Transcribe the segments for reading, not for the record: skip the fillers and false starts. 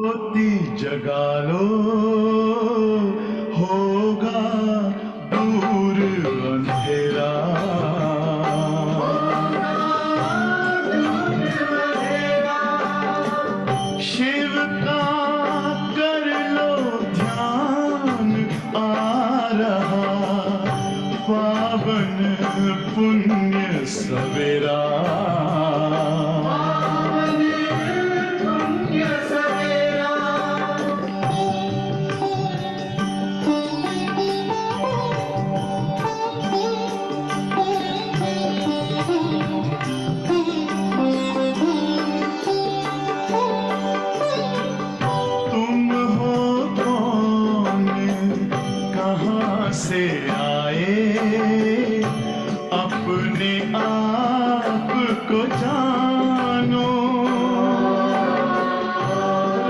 ज्योति जगा लो, होगा दूर अंधेरा। शिव का कर लो ध्यान, आ रहा पावन पुण्य सवेरा। से आए अपने आप को जानो,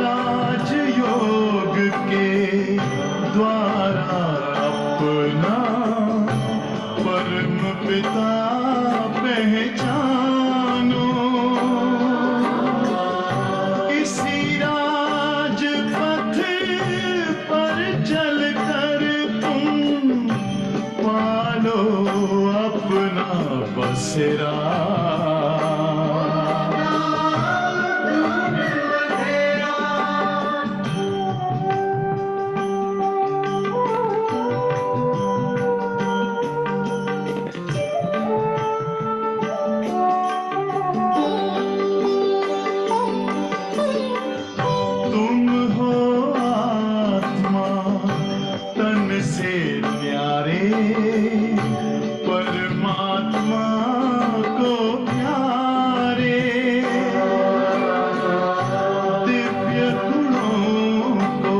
राजयोग के द्वारा अपना परम पिता पहचानो। इसी राजपथ पर चलकर पालो अपना बसेरा। तुम हो आत्मा तन से न्यारे, परमात्मा को प्यारे। दिव्य गुणों को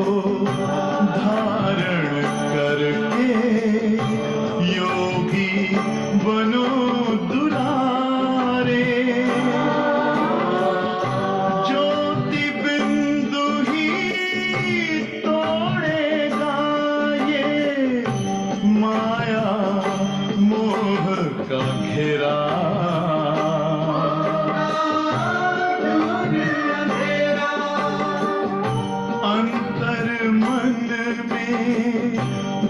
धारण करके योगी बनो दुलारे। ज्योति बिंदु ही तोड़ेगा ये माया मोह का घेरा। अंतर मन में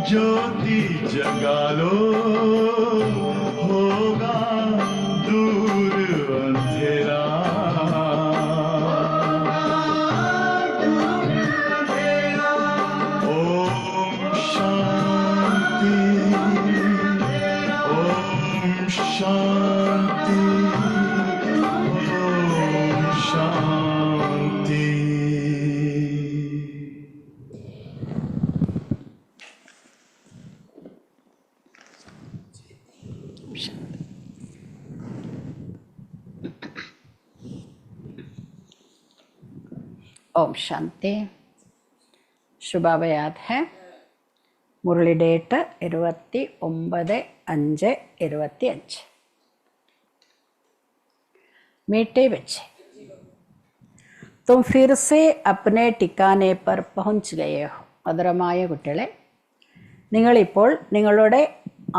ज्योति जगा लो, होगा दूर अंधेरा। ओम शांति, ओम शांति, ओम शांति। ओम शांति। ശുഭാവ याद है മുരളി ഡേറ്റ് 29/5/25। मीठे बच्चे, तुम फिर से अपने ठिकाने पर पहुंच गए हो. മധുരമായ കുട്ടികളെ, നിങ്ങളിപ്പോൾ നിങ്ങളുടെ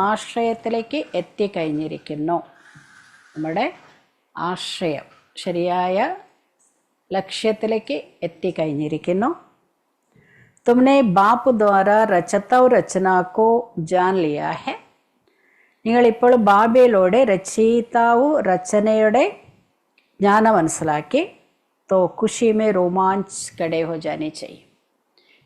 ആശ്രയത്തിലേക്ക് എത്തിക്കഴിഞ്ഞിരിക്കുന്നു. നമ്മുടെ ആശ്രയം, ശരിയായ ലക്ഷ്യത്തിലേക്ക് എത്തിക്കഴിഞ്ഞിരിക്കുന്നു. तुमने बाप द्वारा रचताव रचना को जान लिया है. നിങ്ങളിപ്പോൾ ബാബയിലൂടെ രചയിതാവ് രചനയുടെ ജ്ഞാനം മനസ്സിലാക്കി. तो खुशी में रोमांच खड़े हो जाने चाहिए.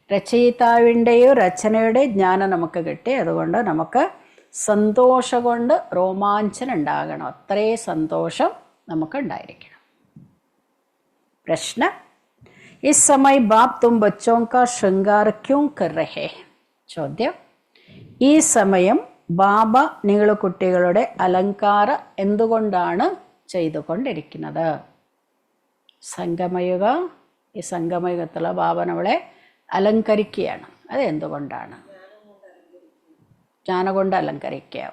രചയിതാവിൻ്റെയോ രചനയുടെ ജ്ഞാനം നമുക്ക് കിട്ടി. അതുകൊണ്ട് നമുക്ക് സന്തോഷം കൊണ്ട് രോമാഞ്ചനം ഉണ്ടാകണം. അത്രയും സന്തോഷം നമുക്ക് ഉണ്ടായിരിക്കണം. പ്രശ്ന, इस समय बाप तुम बच्चों का श्रृंगार क्यों कर रहे हैं? ചോദ്യം, ഈ സമയം ബാബ നിങ്ങൾ കുട്ടികളുടെ അലങ്കാരം എന്തുകൊണ്ടാണ് ചെയ്തുകൊണ്ടിരിക്കുന്നത്? സംഗമയുഗ, ഈ സംഗമയുഗത്തിലുള്ള ബാബ നമ്മളെ അലങ്കരിക്കുകയാണ്. അത് എന്തുകൊണ്ടാണ്? ജ്ഞാനം കൊണ്ട് അലങ്കരിക്കുക.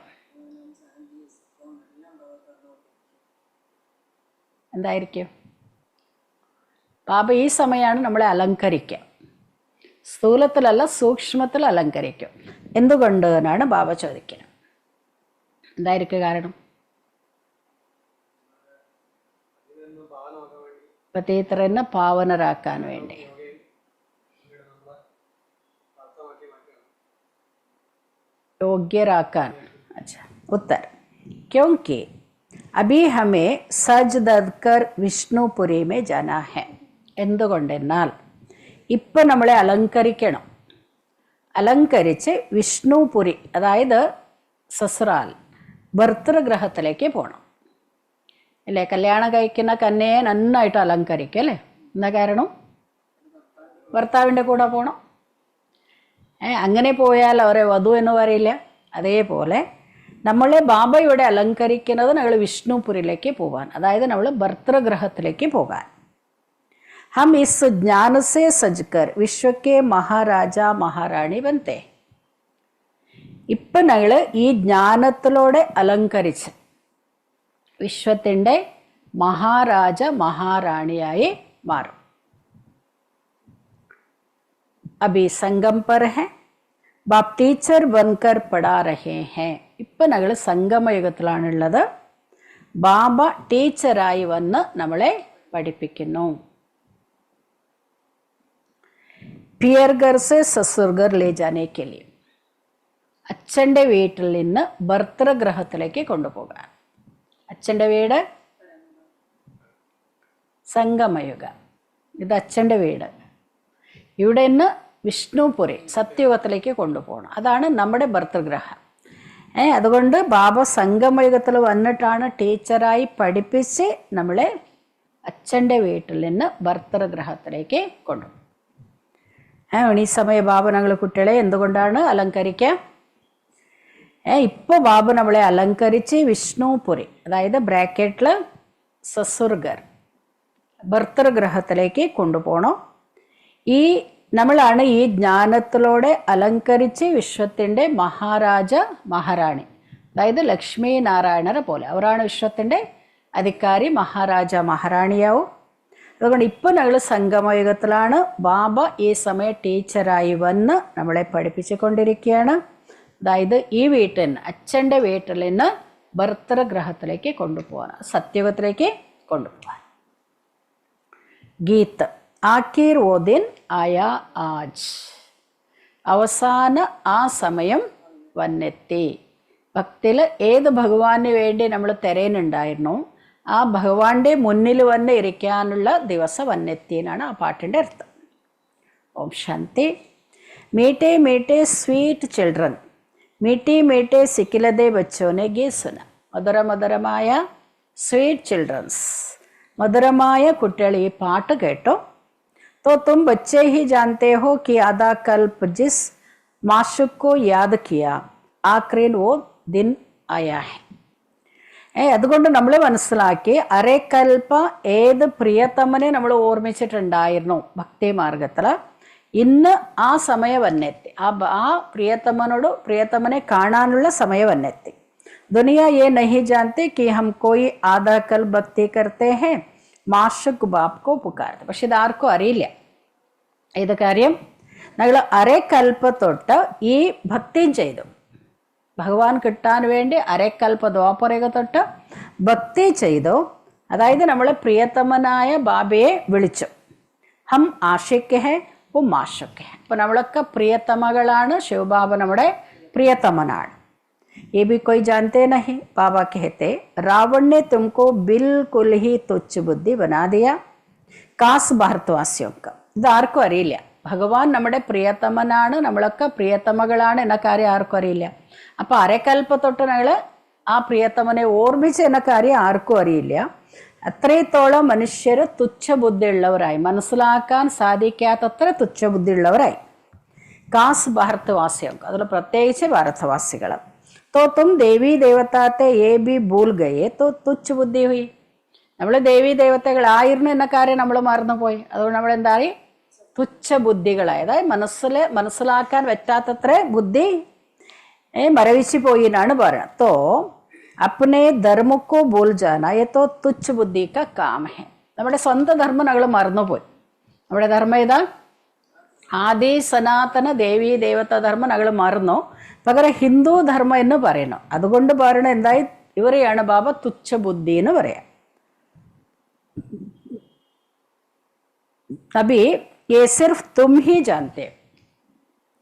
എന്തായിരിക്കും? ബാബ ഈ സമയമാണ് നമ്മളെ അലങ്കരിക്കുക. സ്ഥൂലത്തിലല്ല, സൂക്ഷ്മത്തിൽ അലങ്കരിക്കും. എന്തുകൊണ്ട് എന്നാണ് ബാബ ചോദിക്കുന്നത്. എന്തായിരിക്കും കാരണം? പതീതരെന്ന് പാവനരാക്കാൻ വേണ്ടി. योग्यराकान. अच्छा उत्तर, क्योंकि अभी हमें सज धज कर विष्णुपुरी में जाना है. എന്തുകൊണ്ടെന്നാൽ ഇപ്പം നമ്മളെ അലങ്കരിക്കണം. അലങ്കരിച്ച് വിഷ്ണുപുരി, അതായത് സസ്രാൽ, ഭർത്തൃഗ്രഹത്തിലേക്ക് പോകണം അല്ലേ. കല്യാണം കഴിക്കുന്ന കന്യയെ നന്നായിട്ട് അലങ്കരിക്കും അല്ലേ. എന്താ കാരണം? ഭർത്താവിൻ്റെ കൂടെ പോകണം. അങ്ങനെ പോയാൽ അവരെ വധു എന്ന് പറയില്ല. അതേപോലെ നമ്മളെ ബാബയുടെ അലങ്കരിക്കുന്നത് നമ്മൾ വിഷ്ണുപുരിയിലേക്ക് പോകാൻ, അതായത് നമ്മൾ ഭർത്തൃഗ്രഹത്തിലേക്ക് പോകാൻ. ഹം ഇസ് ജ്ഞാന സേ സജ്കർ വിശ്വക്കെ മഹാരാജ മഹാറാണി ബനത്തെ. ഇപ്പം ഞങ്ങൾ ഈ ജ്ഞാനത്തിലൂടെ അലങ്കരിച്ച് വിശ്വത്തിൻ്റെ മഹാരാജ മഹാറാണിയായി മാറും. अभी संगम पर है, बाप टीचर बनकर पढ़ा रहे हैं. ഇപ്പം ഞങ്ങൾ സംഗമയുഗത്തിലാണുള്ളത്. ബാബ ടീച്ചറായി വന്ന് നമ്മളെ പഠിപ്പിക്കുന്നു. പിയർഗർ സെ സസുർഗർ ലേ ജാനെ കെ ലിയെ, അച്ഛൻ്റെ വീട്ടിൽ നിന്ന് ഭർത്തൃഗ്രഹത്തിലേക്ക് കൊണ്ടുപോകാൻ. അച്ഛൻ്റെ വീട് സംഗമയുഗ, ഇത് അച്ഛൻ്റെ വീട്. ഇവിടെ നിന്ന് വിഷ്ണുപുരി സത്യയുഗത്തിലേക്ക് കൊണ്ടുപോകണം. അതാണ് നമ്മുടെ ഭർത്തൃഗ്രഹം. അതുകൊണ്ട് ബാബ സംഗമയുഗത്തിൽ വന്നിട്ടാണ് ടീച്ചറായി പഠിപ്പിച്ച് നമ്മളെ അച്ഛൻ്റെ വീട്ടിൽ നിന്ന് ഭർത്തൃഗ്രഹത്തിലേക്ക് കൊണ്ടുപോകും. ഈ സമയം ബാബ ഞങ്ങൾ കുട്ടികളെ എന്തുകൊണ്ടാണ് അലങ്കരിക്കുക? ഇപ്പോൾ ബാബ നമ്മളെ അലങ്കരിച്ച് വിഷ്ണുപുരി, അതായത് ബ്രാക്കറ്റിൽ സസുർഗർ, ഭർത്തൃഗ്രഹത്തിലേക്ക് കൊണ്ടുപോകണം. ഈ നമ്മളാണ് ഈ ജ്ഞാനത്തിലൂടെ അലങ്കരിച്ച് വിശ്വത്തിൻ്റെ മഹാരാജ മഹാറാണി, അതായത് ലക്ഷ്മി നാരായണരെ പോലെ അവരാണ് വിശ്വത്തിൻ്റെ അധികാരി, മഹാരാജ മഹാറാണിയാവും. അതുകൊണ്ട് ഇപ്പോൾ ഞങ്ങൾ സംഗമയുഗത്തിലാണ്. ബാബ ഈ സമയം ടീച്ചറായി വന്ന് നമ്മളെ പഠിപ്പിച്ചു കൊണ്ടിരിക്കുകയാണ്. അതായത് ഈ വീട്ടിൽ നിന്ന്, അച്ഛൻ്റെ വീട്ടിൽ നിന്ന് ഭർത്തൃഗ്രഹത്തിലേക്ക് കൊണ്ടുപോകാൻ, സത്യയുഗത്തിലേക്ക് കൊണ്ടുപോകാൻ. ഗീത്ത് ആഖിർ വോ ദിൻ ആയാ ആജ്, അവസാന ആ സമയം വന്നെത്തി. ഭക്തിയിൽ ഏത് ഭഗവാന് വേണ്ടി നമ്മൾ തിരയുന്നുണ്ടായിരുന്നു, ആ ഭഗവാന്റെ മുന്നിൽ വന്ന് ഇരിക്കാനുള്ള ദിവസം വന്നെത്തി എന്നാണ് ആ പാട്ടിൻ്റെ അർത്ഥം. ഓം ശാന്തി. മീഠേ മീഠേ സ്വീറ്റ് ചിൽഡ്രൻ, മീഠേ മീഠേ സിക്കിലതേ ബച്ചോനെ ഗീ സുന. മധുരമധുരമായ സ്വീറ്റ് ചിൽഡ്രൻസ്, മധുരമായ കുട്ടികൾ ഈ പാട്ട് കേട്ടോ. तो तुम बच्चे ही जानते हो कि आधा कल्प जिस माशुक को याद किया आखिर वो दिन आया है. അതുകൊണ്ട് നമ്മൾ മനസ്സിലാക്കി അരക്കൽപ്പ ഏത് പ്രിയതമനെ നമ്മൾ ഓർമ്മിച്ചിട്ടുണ്ടായിരുന്നു ഭക്തി മാർഗത്തിൽ, ഇന്ന് ആ സമയം വന്നെത്തി. ആ പ്രിയതമനെ കാണാനുള്ള സമയം വന്നെത്തി. ദുനിയ യേ നഹി ജാനത്തെ कि हम कोई आधा कल्प भक्ति करते हैं മാഷുക്ക് ബാപ്കോ പുക്കാർത്ത്. പക്ഷെ ഇതാർക്കും അറിയില്ല ഇത് കാര്യം. ഞങ്ങൾ അരക്കൽപ്പ തൊട്ട് ഈ ഭക്തിയും ചെയ്തു, ഭഗവാൻ കിട്ടാൻ വേണ്ടി അരക്കൽപ്പ ദ്വാപരയുഗ തൊട്ട് ഭക്തി ചെയ്തു. അതായത് നമ്മൾ പ്രിയതമനായ ബാബയെ വിളിച്ചു. ഹം ആഷിക്ക് ഹെ वो माशुक है. അപ്പോൾ നമ്മളൊക്കെ പ്രിയതമകളാണ്, ശിവബാബ നമ്മുടെ പ്രിയതമനാണ്. ये भी कोई जानते नहीं. बाबा कहते रावण ने तुमको बिल्कुल ही तुच्छ बुद्धि बना दिया काश भारतवासियों का. ഇത് ആർക്കും അറിയില്ല. ഭഗവാൻ നമ്മുടെ പ്രിയതമനാണ്, നമ്മളൊക്കെ പ്രിയതമകളാണ് എന്ന കാര്യം ആർക്കും അറിയില്ല. അപ്പോൾ അരക്കൽപ്പ തൊട്ട് ഞങ്ങൾ ആ പ്രിയതമനെ ഓർമ്മിച്ച് എന്ന കാര്യം ആർക്കും അറിയില്ല. അത്രത്തോളം മനുഷ്യർ തുച്ഛബുദ്ധിയുള്ളവരായി, മനസ്സിലാക്കാൻ സാധിക്കാത്തത്ര തുച്ഛബുദ്ധിയുള്ളവരായി. കാസ് ഭാരതവാസിയും, അതിൽ പ്രത്യേകിച്ച് ഭാരതവാസികൾ. तो तुम देवी देवताते ये भी भूल गए तो तुच्छ बुद्धि हुई. നമ്മൾ ദേവീ ദേവതകളായിരുന്നു എന്ന കാര്യം നമ്മൾ മറന്നുപോയി. അതുകൊണ്ട് നമ്മൾ എന്തായി? തുച്ഛ ബുദ്ധികളായി. അതായത് മനസ്സിലാക്കാൻ പറ്റാത്തത്ര ബുദ്ധി മരവിച്ചു പോയി എന്നാണ് പറയുന്നത്. तो अपने धर्म को भूल जाना ये तो तुच्छ बुद्धि का काम है. നമ്മുടെ സ്വന്തം ധർമ്മം നമ്മൾ മറന്നുപോയി. നമ്മുടെ ധർമ്മം ഏതാ? ആദി സനാതന ദേവീ ദേവത ധർമ്മം ഞങ്ങൾ മറന്നു. പകരം ഹിന്ദു ധർമ്മം എന്ന് പറയണം. അതുകൊണ്ട് പറയണം എന്തായി? ഇവരെയാണ് ബാബ തുച്ഛബുദ്ധി എന്ന് പറയാം. അബി യേ സിർഫ് തും ഹി ജാനത്തെ.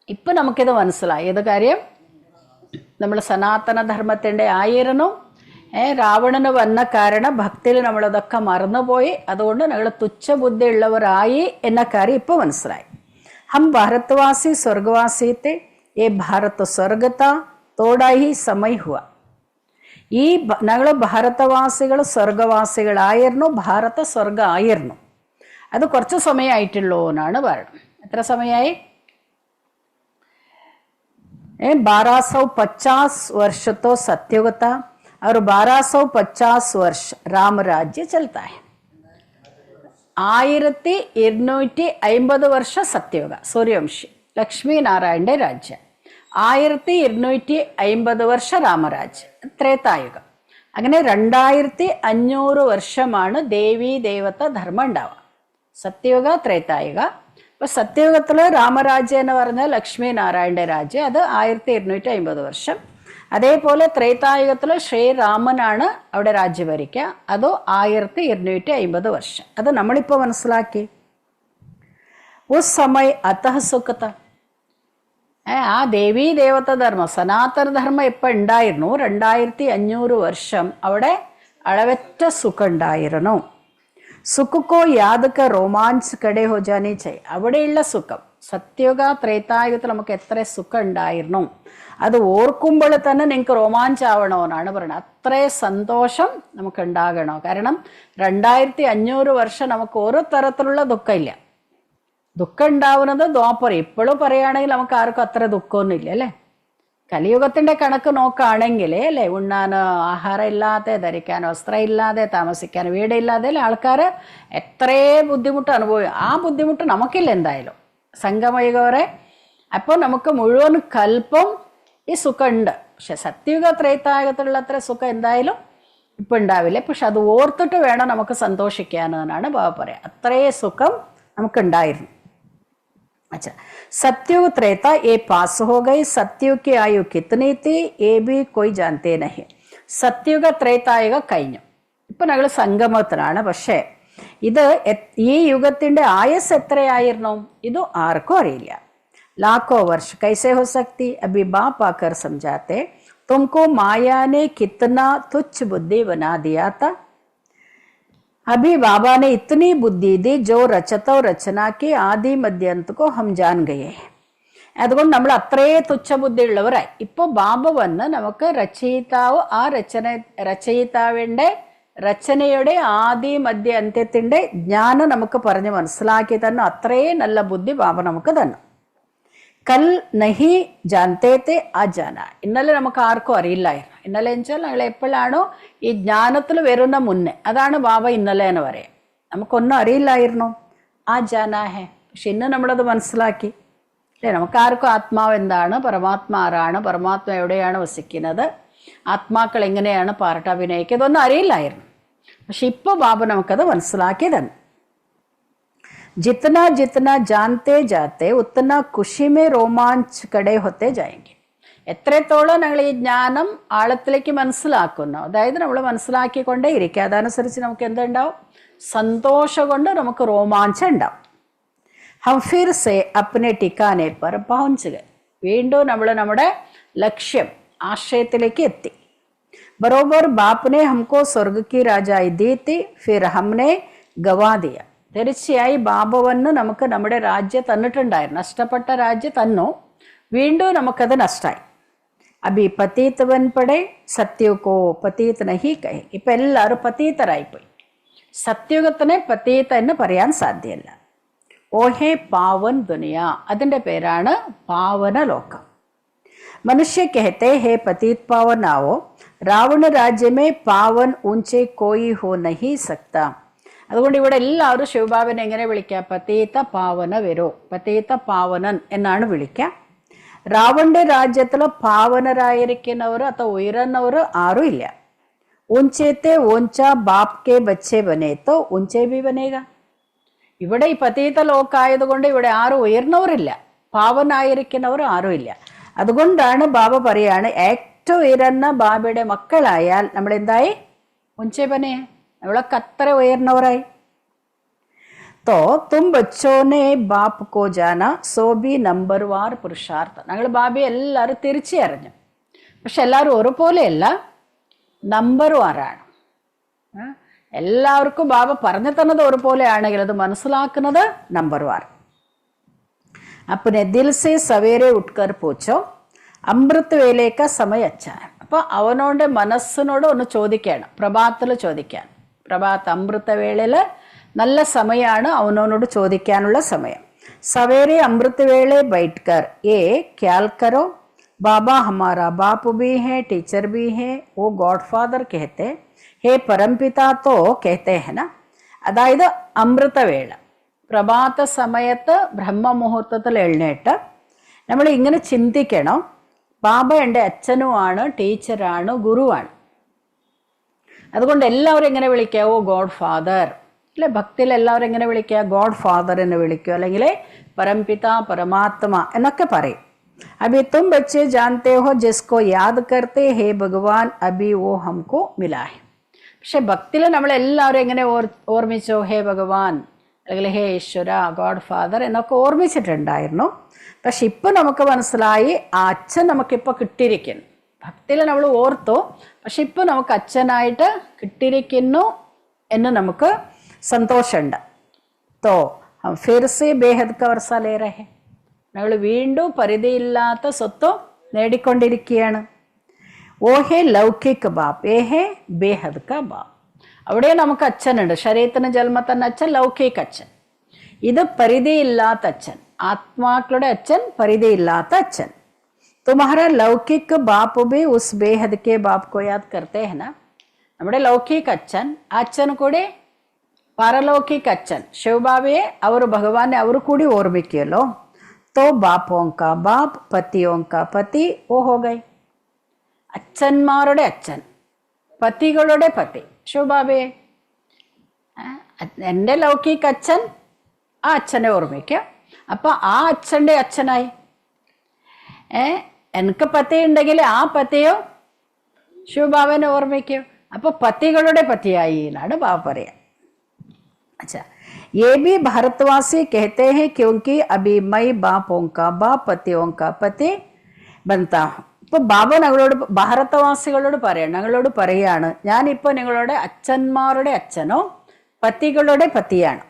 ഇപ്പം നമുക്കിത് മനസ്സിലായി. ഏത് കാര്യം? നമ്മൾ സനാതനധർമ്മത്തിൻ്റെ ആയിരുന്നു. രാവണന് വന്ന കാരണം ഭക്തിയിൽ നമ്മളതൊക്കെ മറന്നുപോയി. അതുകൊണ്ട് ഞങ്ങൾ തുച്ഛബുദ്ധി ഉള്ളവരായി എന്ന കാര്യം ഇപ്പോൾ മനസ്സിലായി. ഹം ഭാരത്വാസി സ്വർഗവാസി ഏ ഭാരത് സ്വർഗത്ത തോടായി സമയ ഹുവ. ഈ ഞങ്ങൾ ഭാരതവാസികൾ സ്വർഗവാസികളായിരുന്നു. ഭാരത സ്വർഗ ആയിരുന്നു. അത് കുറച്ച് സമയമായിട്ടുള്ളൂ എന്നാണ് പറയുന്നത്. എത്ര സമയമായി? 1250 वर्ष तो सत्युग था और 1250 वर्ष राम राज्य चलता है. 1250 വർഷ സത്യയുഗ സൂര്യവംശി ലക്ഷ്മി നാരായണന്റെ രാജ്യം. 1250 വർഷ രാമരാജ്യം ത്രേതായുഗം. അങ്ങനെ 2500 വർഷമാണ് ദേവീ ദേവത ധർമ്മം ഉണ്ടാവുക. സത്യയുഗ ത്രേതായുഗ. അപ്പോൾ സത്യയുഗത്തിൽ രാമരാജ്യം എന്ന് പറഞ്ഞാൽ ലക്ഷ്മി നാരായണന്റെ രാജ്യം, അത് 1250 വർഷം. അതേപോലെ ത്രേതായുഗത്തിൽ ശ്രീരാമനാണ് അവിടെ രാജ്യം ഭരിക്കുക, അതോ 1250 വർഷം. അത് നമ്മളിപ്പോൾ മനസ്സിലാക്കി. ഉസ് സമയ അത്തഹ സുഖത്ത. ആ ദേവീ ദേവത ധർമ്മം സനാതന ധർമ്മം എപ്പോൾ ഉണ്ടായിരുന്നു? 2500 വർഷം അവിടെ അളവറ്റ സുഖം ഉണ്ടായിരുന്നു. സുഖക്കോ യാതൊക്ക റോമാഞ്ച് കടേ ഹോ ജാനേ ചെയ്. അവിടെയുള്ള സുഖം സത്യയുഗ ത്രേതായുഗത്തിൽ നമുക്ക് എത്ര സുഖം ഉണ്ടായിരുന്നു, അത് ഓർക്കുമ്പോൾ തന്നെ നിങ്ങൾക്ക് റോമാഞ്ചാവണമെന്നാണ് പറയുന്നത്. അത്രേ സന്തോഷം നമുക്ക് ഉണ്ടാകണോ. കാരണം 2500 വർഷം നമുക്ക് ഓരോ തരത്തിലുള്ള ദുഃഖമില്ല. ദുഃഖം ഉണ്ടാവുന്നത് ദ്വാപരം. ഇപ്പോഴും പറയുകയാണെങ്കിൽ നമുക്ക് ആർക്കും അത്ര ദുഃഖമൊന്നുമില്ല അല്ലേ. കലിയുഗത്തിൻ്റെ കണക്ക് നോക്കുകയാണെങ്കിൽ അല്ലേ, ഉണ്ണാൻ ആഹാരം ഇല്ലാതെ, ധരിക്കാൻ വസ്ത്രം ഇല്ലാതെ, താമസിക്കാൻ വീടില്ലാതെ ആൾക്കാർ എത്രേ ബുദ്ധിമുട്ട് അനുഭവിക്കും. ആ ബുദ്ധിമുട്ട് നമുക്കില്ല എന്തായാലും സംഗമയുഗം വരെ. അപ്പോൾ നമുക്ക് മുഴുവൻ കൽപ്പം ഈ സുഖം ഉണ്ട്. പക്ഷെ സത്യയുഗ ത്രേതായുഗത്തിലുള്ള അത്ര സുഖം എന്തായാലും ഇപ്പം ഉണ്ടാവില്ല. പക്ഷെ അത് ഓർത്തിട്ട് വേണം നമുക്ക് സന്തോഷിക്കാനെന്നാണ് ബാബ പറയാം. അത്രേ സുഖം നമുക്കുണ്ടായിരുന്നു. अच्छा, सत्युग त्रेता ये पास हो गई. सत्युग की आयु कितनी थी ये भी कोई जानते नहीं. സത്യുഗ ത്രേതായുഗ കഴിഞ്ഞു. ഇപ്പം ഞങ്ങൾ സംഗമത്തിലാണ്. പക്ഷേ ഇത് ഈ യുഗത്തിൻ്റെ ആയുസ് എത്രയായിരുന്നു ഇത് ആർക്കും അറിയില്ല. लाखों वर्ष कैसे हो सकती. अभी बाप आकर समझाते तुमको माया ने कितना तुच्छ बुद्धि बना दिया था. अभी बाबा ने इतनी बुद्धि दी जो रचतो रचना की आदि मध्यांत को हम जान गए. അതുകൊണ്ട് നമ്മൾ അത്രേ തുച്ഛബുദ്ധി ഉള്ളവരായി. ഇപ്പോൾ ബാബ വന്ന് നമുക്ക് രചയിതാവ്, ആ രചയിതാവിൻ്റെ രചനയുടെ ആദി മധ്യ അന്ത്യത്തിൻ്റെ ജ്ഞാനം നമുക്ക് പറഞ്ഞ് മനസ്സിലാക്കി തന്നെ അത്രേ നല്ല ബുദ്ധി ബാബ നമുക്ക് തന്നു. കൽ നഹി ജാനത്തെ ആ ജാന. ഇന്നലെ നമുക്ക് ആർക്കും അറിയില്ലായിരുന്നു. ഇന്നലെ വെച്ചാൽ ഞങ്ങൾ എപ്പോഴാണോ ഈ ജ്ഞാനത്തിൽ വരുന്ന മുന്നേ, അതാണ് ബാബ ഇന്നലെ എന്ന് പറയാം. നമുക്കൊന്നും അറിയില്ലായിരുന്നു. ആ ജാന ഹേ. പക്ഷെ ഇന്ന് നമ്മളത് മനസ്സിലാക്കി അല്ലേ. നമുക്കാർക്കും ആത്മാവ് എന്താണ്, പരമാത്മ ആരാണ്, പരമാത്മ എവിടെയാണ് വസിക്കുന്നത്, ആത്മാക്കൾ എങ്ങനെയാണ് പാർട്ട് അഭിനയിക്കുക, ഇതൊന്നും അറിയില്ലായിരുന്നു. പക്ഷെ ഇപ്പോൾ ബാബ നമുക്കത് മനസ്സിലാക്കി തന്നു. जितना जितना जानते जाते उतना खुशी में रोमांच कड़े होते जाएंगे. എത്രത്തോളം ഞങ്ങൾ ഈ ജ്ഞാനം ആഴത്തിലേക്ക് മനസ്സിലാക്കുന്നു, അതായത് നമ്മൾ മനസ്സിലാക്കിക്കൊണ്ടേ ഇരിക്കുക, അതനുസരിച്ച് നമുക്ക് എന്തുണ്ടാവും? സന്തോഷം കൊണ്ട് നമുക്ക് രോമാഞ്ചം ഉണ്ടാവും. ഹം ഫിർ സെ അപ്നെ ടിക്കാനെ പർ പहुंच गए. വീണ്ടും നമ്മൾ നമ്മുടെ ലക്ഷ്യം ആശയത്തിലേക്ക് എത്തി. ബറോബർ ബാപ്നെ ഹംകോ സ്വർഗ കി രാജായി ദീ തി ഫിർ ഹംനെ ഗവാ ദിയ. തീർച്ചയായും ബാബ വന്ന് നമുക്ക് നമ്മുടെ രാജ്യം തന്നിട്ടുണ്ടായിരുന്നു. നഷ്ടപ്പെട്ട രാജ്യം തന്നു, വീണ്ടും നമുക്കത് നഷ്ടമായി. അബി പതീത് ബൻ പടേ സത്യുഗോ പതീത് നഹി കഹേ. ഇപ്പം എല്ലാവരും പതീതരായിപ്പോയി. സത്യുഗത്തിനെ പതീത എന്ന് പറയാൻ സാധ്യമല്ല. ഓഹേ പാവൻ ദുനിയ, അതിൻ്റെ പേരാണ് പാവന ലോകം. മനുഷ്യ കഹത്തെ ഹേ പതീത് പാവൻ ആവോ. രാവണ രാജ്യമേ പാവൻ ഊഞ്ചെ കോയി ഹോ നഹി സക്ത. അതുകൊണ്ട് ഇവിടെ എല്ലാവരും ശിവബാബനെ എങ്ങനെ വിളിക്കുക? പതീത പാവന വരോ, പതീത പാവനൻ എന്നാണ് വിളിക്കുക. രാവണന്റെ രാജ്യത്തിൽ പാവനരായിരിക്കുന്നവർ അത്ര ഉയരുന്നവർ ആരും ഇല്ല. ഊഞ്ചേത്തെ ഊഞ്ച ബാപ് കെ ബച്ചെ ബനേത്തോ ഊഞ്ചേ ബി ബനേക. ഇവിടെ ഈ പതീത ലോക്കായതുകൊണ്ട് ഇവിടെ ആരും ഉയർന്നവരില്ല, പാവനായിരിക്കുന്നവർ ആരും ഇല്ല. അതുകൊണ്ടാണ് ബാബ പറയാണ് ഏറ്റവും ഉയരുന്ന ബാബയുടെ മക്കളായാൽ നമ്മൾ എന്തായി? ഊഞ്ചേ ബനേ, നമ്മളൊക്കെ അത്ര ഉയർന്നവരായി. तो तुम बच्चों ने बाप को जाना सो भी नंबर वार पुरुषार्थ. ഞങ്ങൾ ബാബയെ എല്ലാവരും തിരിച്ചറിഞ്ഞു. പക്ഷെ എല്ലാവരും ഒരുപോലെയല്ല, നമ്പർ വാറാണ്. എല്ലാവർക്കും ബാബ പറഞ്ഞു തന്നത് ഒരുപോലെയാണെങ്കിൽ അത് മനസ്സിലാക്കുന്നത് നമ്പർ വാർ. अपने दिल से सवेरे उठकर पूछो അമൃത് വേലേക്ക സമയ അച്ഛാൻ. അപ്പോൾ അവനോട് മനസ്സിനോട് ഒന്ന് ചോദിക്കുകയാണ്, പ്രഭാതത്തിൽ ചോദിക്കാൻ. പ്രഭാത അമൃത വേളയിൽ നല്ല സമയമാണ് അവനോട് ചോദിക്കാനുള്ള സമയം. സവേരെ അമൃത് വേളെ ബൈഠ്കർ ഏ ख्याल करो बाबा हमारा बाप भी है, टीचर भी है, वो गॉड फादर कहते, हे परमपिता तो कहते हैं ना. അതായത് അമൃതവേള പ്രഭാത സമയത്ത് ബ്രഹ്മമുഹൂർത്തത്തിൽ എഴുന്നേറ്റ് നമ്മൾ ഇങ്ങനെ ചിന്തിക്കണം, ബാബ എൻ്റെ അച്ഛനുമാണ്, ടീച്ചറാണ്, ഗുരുവാണ്. അതുകൊണ്ട് എല്ലാവരും എങ്ങനെ വിളിക്കുക? ഓ ഗോഡ് ഫാദർ അല്ലെ. ഭക്തിയിൽ എല്ലാവരും എങ്ങനെ വിളിക്കുക? ഗോഡ് ഫാദർ എന്ന് വിളിക്കുക, അല്ലെങ്കിൽ പരംപിത, പരമാത്മ എന്നൊക്കെ പറയും. അഭി തും ബच्चे जानते हो जिसको याद करते हे भगवान अभी वो हमको मिला है. പക്ഷെ ഭക്തിയിൽ നമ്മളെല്ലാവരും എങ്ങനെ ഓർമ്മിച്ചോ? ഹേ ഭഗവാൻ അല്ലെങ്കിൽ ഹേ ഈശ്വര, ഗോഡ് ഫാദർ എന്നൊക്കെ ഓർമ്മിച്ചിട്ടുണ്ടായിരുന്നു. പക്ഷെ ഇപ്പം നമുക്ക് മനസ്സിലായി ആ അച്ഛൻ നമുക്കിപ്പോൾ കിട്ടിയിരിക്കുന്നു. ഭക്തിയിൽ നമ്മൾ ഓർത്തു, പക്ഷെ ഇപ്പം നമുക്ക് അച്ഛനായിട്ട് കിട്ടിയിരിക്കുന്നു എന്ന് നമുക്ക് സന്തോഷമുണ്ട്. തോ ഫിർസെ ബേഹദ് ക വർസ ലേ രഹേ. നമ്മൾ വീണ്ടും പരിധിയില്ലാത്ത സ്വത്വം നേടിക്കൊണ്ടിരിക്കുകയാണ്. ഓ ഹേ ലൗകിക് ബാപ്പ്, ഏ ഹേ ബേഹദ് ക ബാപ്പ്. അവിടെ നമുക്ക് അച്ഛനുണ്ട്. ശരീരത്തിന് ജന്മത്തന്നെ അച്ഛൻ ലൗകിക അച്ഛൻ. ഇത് പരിധിയില്ലാത്ത അച്ഛൻ, ആത്മാക്കളുടെ അച്ഛൻ, പരിധിയില്ലാത്ത അച്ഛൻ. തുമ്ഹാര ലൗകിക് ബാപ്പ് ബി ഉസ് ബേഹദ് കെ ബാപ്പ് കോ യാദ് കർത്തേ ഹെ നാ. നമ്മുടെ ലൗകിക അച്ഛൻ, അച്ഛൻ കൂടി പാരലൗകിക അച്ഛൻ ശിവബാബയെ അവർ ഭഗവാനെ അവർ കൂടി ഓർമ്മിക്കുമല്ലോ. തോ ബാപ്പോं का बाप, पतियों का पति वो हो गए. അച്ഛന്മാരുടെ അച്ഛൻ, പതികളുടെ പതി ശിവബാബയെ. എൻ്റെ ലൗകിക അച്ഛൻ, ആ അച്ഛനെ ഓർമ്മിക്കുക. അപ്പം ആ അച്ഛൻ്റെ അച്ഛനായി. എനിക്ക് പതി ഉണ്ടെങ്കിൽ ആ പതിയോ ശിവബാബനെ ഓർമ്മിക്കും. അപ്പോൾ പതികളുടെ പതിയായി എന്നാണ് ബാബ പറയാം. अच्छा, ये भी भारतवासी कहते हैं क्योंकि अभी मैं बापों का बाप, पतियों का पति बनता हूँ. ഇപ്പോൾ ബാബ ഞങ്ങളോട്, ഭാരതവാസികളോട് പറയാണ്, ഞങ്ങളോട് പറയാണ്, ഞാനിപ്പോൾ നിങ്ങളുടെ അച്ഛന്മാരുടെ അച്ഛനോ പതികളുടെ പതിയാണ്.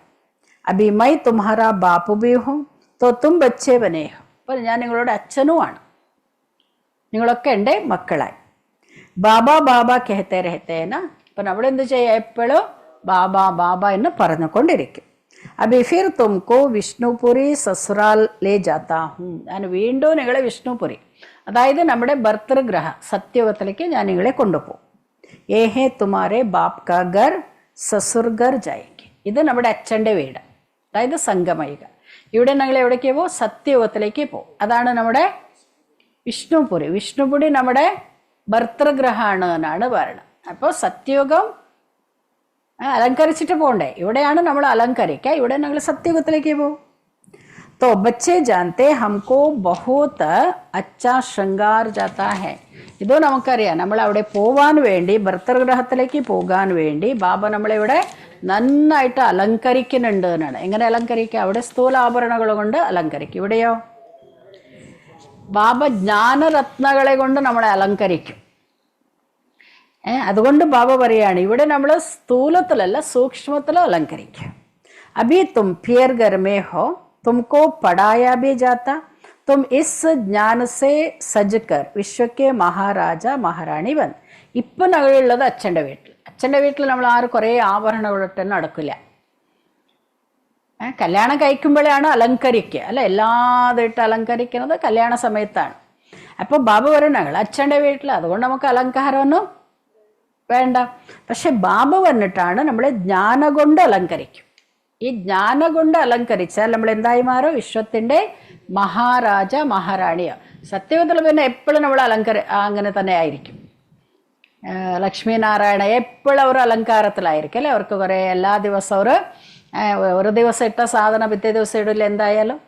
അഭി മൈ തുമ്ഹാരാ ബാപ്പു ബി ഹും തോ തും ബച്ചേ ബനേ ഹോ. അപ്പോൾ ഞാൻ നിങ്ങളുടെ അച്ഛനുമാണ്, നിങ്ങളൊക്കെ എൻ്റെ മക്കളായി. ബാബ ബാബ കെഹത്തെ രഹത്തേന. അപ്പം നമ്മളെന്ത് ചെയ്യുക? എപ്പോഴും ബാബ ബാബ എന്ന് പറഞ്ഞുകൊണ്ടിരിക്കും. അഭി ഫിർ തുംകോ വിഷ്ണുപുരി സസുറാൽ ലേ ജാത്താ ഹൂം. ഞാൻ വീണ്ടും നിങ്ങളെ വിഷ്ണുപുരി, അതായത് നമ്മുടെ ഭർത്തൃഗ്രഹ സത്യവത്തിലേക്ക് ഞാൻ നിങ്ങളെ കൊണ്ടുപോകും. ഏഹേ തുമാരെ ബാപ് കാ ഗർ സസുർ ഗർ ജായെങ്കി. ഇത് നമ്മുടെ അച്ഛൻ്റെ വീട്, അതായത് സംഗമയുക. ഇവിടെ ഞങ്ങൾ എവിടേക്ക് പോകും? സത്യവത്തിലേക്ക് പോകും. അതാണ് നമ്മുടെ വിഷ്ണുപുരി. വിഷ്ണുപുരി നമ്മുടെ ഭർത്തൃഗ്രഹമാണ് എന്നാണ് പറയുന്നത്. അപ്പോൾ സത്യയുഗം അലങ്കരിച്ചിട്ട് പോകണ്ടേ? ഇവിടെയാണ് നമ്മൾ അലങ്കരിക്കുക. ഇവിടെ ഞങ്ങൾ സത്യയുഗത്തിലേക്ക് പോകും. तो बच्चे जानते हमको बहुत अच्छा श्रृंगार जाता है. ഇതോ നമുക്കറിയാം, നമ്മൾ അവിടെ പോകാൻ വേണ്ടി, ഭർത്തൃഗ്രഹത്തിലേക്ക് പോകാൻ വേണ്ടി ബാബ നമ്മളിവിടെ നന്നായിട്ട് അലങ്കരിക്കുന്നുണ്ട് എന്നാണ്. എങ്ങനെ അലങ്കരിക്കുക? അവിടെ സ്ഥൂലാഭരണങ്ങൾ കൊണ്ട് അലങ്കരിക്കും. ഇവിടെയോ ബാബ ജ്ഞാനരത്നങ്ങളെ കൊണ്ട് നമ്മളെ അലങ്കരിക്കും. അതുകൊണ്ട് ബാബ പറയാണ്, ഇവിടെ നമ്മൾ സ്ഥൂലത്തിലല്ല സൂക്ഷ്മത്തിലും അലങ്കരിക്കും. അഭി തും ഫിയർ घर में हो, तुमको पढ़ाया भी जाता, तुम इस ज्ञान से सजकर विश्व के महाराजा महाराणी बन. ഇപ്പം ഞങ്ങളുള്ളത് അച്ഛൻ്റെ വീട്ടിൽ. അച്ഛൻ്റെ വീട്ടിൽ നമ്മൾ ആരും കുറേ ആഭരണങ്ങളിട്ട് നടക്കില്ല. കല്യാണം കഴിക്കുമ്പോഴാണ് അലങ്കരിക്കുക അല്ല, എല്ലാതായിട്ട് അലങ്കരിക്കുന്നത് കല്യാണ സമയത്താണ്. അപ്പോൾ ബാബ പറയും ഞങ്ങൾ അച്ഛൻ്റെ വീട്ടിൽ, അതുകൊണ്ട് നമുക്ക് അലങ്കാരമൊന്നും വേണ്ട. പക്ഷെ ബാബ വന്നിട്ടാണ് നമ്മളെ ജ്ഞാന കൊണ്ട് അലങ്കരിക്കും. ഈ ജ്ഞാന കൊണ്ട് അലങ്കരിച്ചാൽ നമ്മൾ എന്തായി മാറും? വിശ്വത്തിൻ്റെ മഹാരാജ മഹാറാണിയോ. സത്യവത്തിൽ പിന്നെ എപ്പോഴും നമ്മൾ അങ്ങനെ തന്നെ ആയിരിക്കും. ലക്ഷ്മി നാരായണ എപ്പോഴും അവർ അലങ്കാരത്തിലായിരിക്കും അല്ലേ. അവർക്ക് കുറേ എല്ലാ ദിവസവും ഒരു ദിവസം ഇട്ട സാധനം പിറ്റേ ദിവസം ഇടില്ല എന്തായാലും.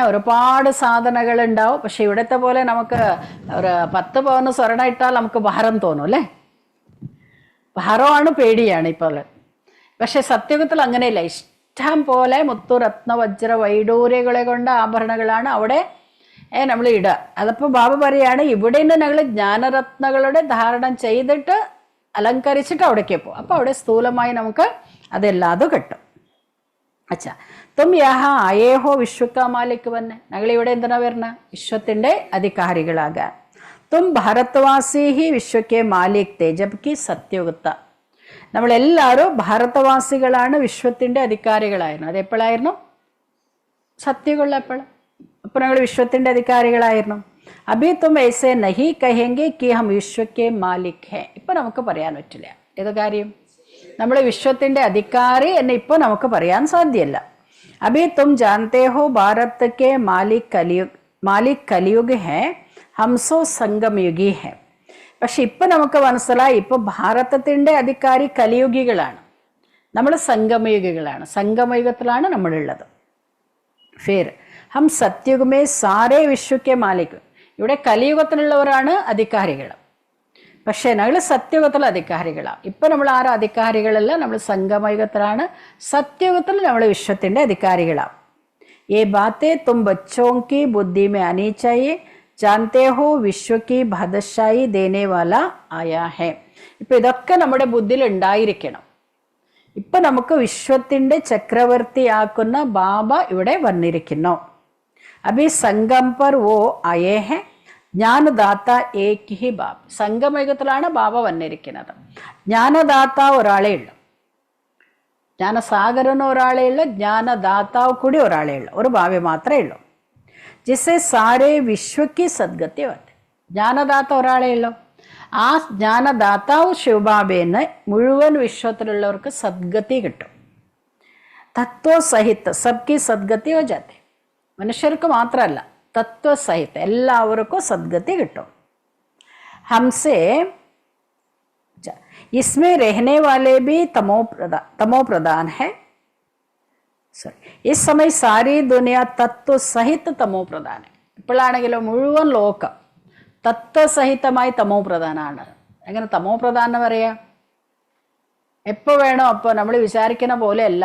ഒരുപാട് സാധനങ്ങൾ ഉണ്ടാവും. പക്ഷെ ഇവിടുത്തെ പോലെ നമുക്ക് ഒരു 10 പവന് സ്വർണ്ണം ഇട്ടാൽ നമുക്ക് ഭാരം തോന്നും അല്ലേ. ഭാരമാണ്, പേടിയാണ് ഇപ്പോൾ. പക്ഷെ സത്യയുഗത്തിൽ അങ്ങനെയില്ല. ഇഷ്ടം പോലെ മുത്തു രത്ന വജ്ര വൈഡൂര്യങ്ങളെ കൊണ്ട് ആഭരണങ്ങളാണ് അവിടെ നമ്മൾ ഇടുക. അതപ്പോൾ ബാബ പറയാണ് ഇവിടെ നിന്ന് ഞങ്ങൾ ജ്ഞാനരത്നങ്ങളുടെ ധാരണം ചെയ്തിട്ട് അലങ്കരിച്ചിട്ട് അവിടേക്ക് പോകും. അപ്പോൾ അവിടെ സ്ഥൂലമായി നമുക്ക് അതെല്ലാതും കിട്ടും. അച്ഛാ തും യഹാ ആയേഹോ വിശ്വക്ക മാലിക് വന്നെ, ഞങ്ങളിവിടെ എന്തിനാ വരണ? വിശ്വത്തിൻ്റെ അധികാരികളാകാൻ. തും ഭാരത്വാസി ഹി വിശ്വക്കെ മാലിക് തേ ജബ്കി സത്യയുക്ത, നമ്മളെല്ലാവരും ഭാരതവാസികളാണ്, വിശ്വത്തിൻ്റെ അധികാരികളായിരുന്നു. അതെപ്പോഴായിരുന്നു? സത്യമുള്ളപ്പോൾ. അപ്പോൾ ഞങ്ങൾ വിശ്വത്തിൻ്റെ അധികാരികളായിരുന്നു. അഭി തും ऐसे नहीं कहेंगे कि हम विश्व के मालिक हैं. ഇപ്പം നമുക്ക് പറയാൻ പറ്റില്ല. ഏത് കാര്യം? നമ്മൾ വിശ്വത്തിൻ്റെ അധികാരി എന്ന് ഇപ്പോൾ നമുക്ക് പറയാൻ സാധ്യമല്ല. അഭി തും ജാനത്തെ ഹോ ഭാരത് കെ മാലിക് കലിയുഗ് ഹെ, ഹംസോ സംഗമയുഗി ഹെ. പക്ഷെ ഇപ്പം നമുക്ക് മനസ്സിലായി, ഇപ്പോൾ ഭാരതത്തിൻ്റെ അധികാരി കലിയുഗികളാണ്, നമ്മൾ സംഗമയുഗികളാണ്. സംഗമയുഗത്തിലാണ് നമ്മളുള്ളത്. ഫിർ ഹം സത്യുഗമേ സാരേ വിശ്വക്കെ മാലിക്. ഇവിടെ കലിയുഗത്തിലുള്ളവരാണ് അധികാരികൾ, പക്ഷേ ഞങ്ങൾ സത്യയുഗത്തിൽ അധികാരികളാണ്. ഇപ്പം നമ്മൾ ആരും അധികാരികളല്ല, നമ്മൾ സംഗമയുഗത്തിലാണ്. സത്യയുഗത്തിൽ നമ്മൾ വിശ്വത്തിൻ്റെ അധികാരികളാണ്. ये बातें तुम बच्चों की बुद्धि में आनी चाहिए. जानते हो विश्व की बादशाही देने वाला आया है. ഇപ്പം ഇതൊക്കെ നമ്മുടെ ബുദ്ധിയിൽ ഉണ്ടായിരിക്കണം. ഇപ്പം നമുക്ക് വിശ്വത്തിൻ്റെ ചക്രവർത്തിയാക്കുന്ന ബാബ ഇവിടെ വന്നിരിക്കുന്നു. അഭി സംഗം പർ വോ ആയേ ഹെ, ജ്ഞാനദാത്ത ഏക് ഹി ബാബ്. സംഗമയുഗത്തിലാണ് ബാബ വന്നിരിക്കുന്നത്. ജ്ഞാനദാത്ത ഒരാളേ ഉള്ളൂ, ജ്ഞാനസാഗരന് ഒരാളേ ഉള്ളൂ, ജ്ഞാനദാതാവ് കൂടി ഒരാളേ ഉള്ളൂ, ഒരു ഭാവ്യ മാത്രമേ ഉള്ളൂ. ജിസെ സാരേ വിശ്വക്ക് സദ്ഗതി വന്നെ. ജ്ഞാനദാത്ത ഒരാളേ ഉള്ളൂ. ആ ജ്ഞാനദാതാവ് ശിവബാബേന്ന് മുഴുവൻ വിശ്വത്തിലുള്ളവർക്ക് സദ്ഗതി കിട്ടും. തത്വസഹിത് സബ്കി സദ്ഗതി ഹോ ജാത്തെ. മനുഷ്യർക്ക് മാത്രമല്ല, തത്വസഹിത് എല്ലാവർക്കും സദ്ഗതി കിട്ടും. ഹംസേ इसमें रहने वाले भी तमो प्रधान है. इस समय सारी दुनिया तत्व सहित तमो प्रधान है. ഇപ്പോഴാണെങ്കിലും മുഴുവൻ ലോകം തത്വസഹിതമായി തമോ പ്രധാനാണ്. എങ്ങനെ തമോ പ്രധാനം എന്ന് പറയാ? എപ്പോൾ വേണോ അപ്പോൾ നമ്മൾ വിചാരിക്കുന്ന പോലെയല്ല.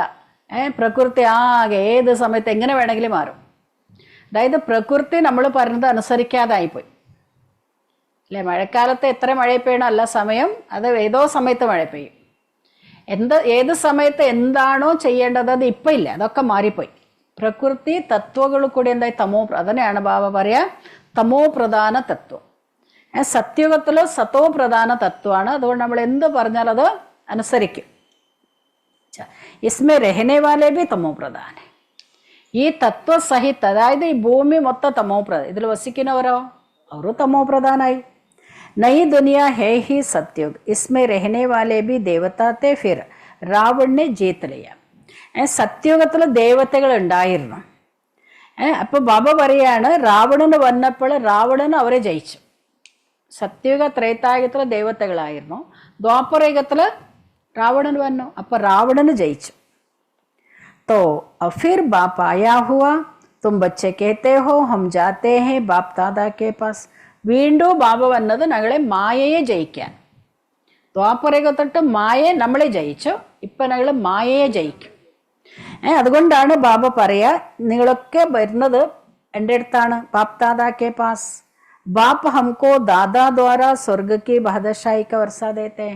പ്രകൃതി ആകെ ഏത് സമയത്ത് എങ്ങനെ വേണമെങ്കിലും മാറും. അതായത് പ്രകൃതി നമ്മൾ പറഞ്ഞത് അനുസരിക്കാതായിപ്പോയി അല്ലേ? മഴക്കാലത്ത് എത്ര മഴ പെയ്യണം അല്ല സമയം, അത് ഏതോ സമയത്ത് മഴ പെയ്യും. ഏത് സമയത്ത് എന്താണോ ചെയ്യേണ്ടത് അത് ഇപ്പം ഇല്ല, അതൊക്കെ മാറിപ്പോയി. പ്രകൃതി തത്വങ്ങൾ കൂടി എന്തായി തമോ, അതിനെയാണ് ബാബ പറയാ തമോ പ്രധാന തത്വം. സത്യയുഗത്തിലോ സത്തോ പ്രധാന തത്വമാണ്. അതുകൊണ്ട് നമ്മൾ എന്ത് പറഞ്ഞാൽ അത് അനുസരിക്കും. ഇസ്മേ രഹനെ വാലേ ബി തമോ പ്രധാന. ഈ തത്വസഹിത്, അതായത് ഈ ഭൂമി മൊത്തം തമോ പ്രധാന, ഇതിൽ വസിക്കുന്നവരോ അവരും തമോ പ്രധാനായി. नई दुनिया है ही सत्युग, इसमें रहने वाले भी देवता थे. फिर രാവണനെ ജീത്ത് लिया. സത്യയുഗത്തിൽ ദേവതകൾ ഉണ്ടായിരുന്നു. അപ്പോൾ ബാബ പറയാണ് രാവണന് വന്നപ്പോൾ രാവണന് അവരെ ജയിച്ചു. സത്യയുഗ ത്രേതായുഗത്തിൽ ദേവതകളായിരുന്നു, ദ്വാപരയുഗത്തിൽ രാവണന് വന്നു, അപ്പോൾ രാവണന് ജയിച്ചു. तो फिर बाप आया हुआ, तुम बच्चे कहते हो हम जाते हैं बाप दादा के पास. വീണ്ടും ബാബ വന്നത് ഞങ്ങളെ മായയെ ജയിക്കാൻ. ദ്വാപരയുഗത്തൊട്ട് മായ നമ്മളെ ജയിച്ചു, ഇപ്പം ഞങ്ങൾ മായയെ ജയിക്കും. അതുകൊണ്ടാണ് ബാബ പറയാ നിങ്ങളൊക്കെ വരുന്നത് എൻ്റെ അടുത്താണ്. ബാപ്പ് ദാദാ കെ പാസ്. ബാപ്പ് ഹംകോ ദാദാ ദ്വാര സ്വർഗക്ക് ബാദശായിക്ക വർഷ ദേത്തെ.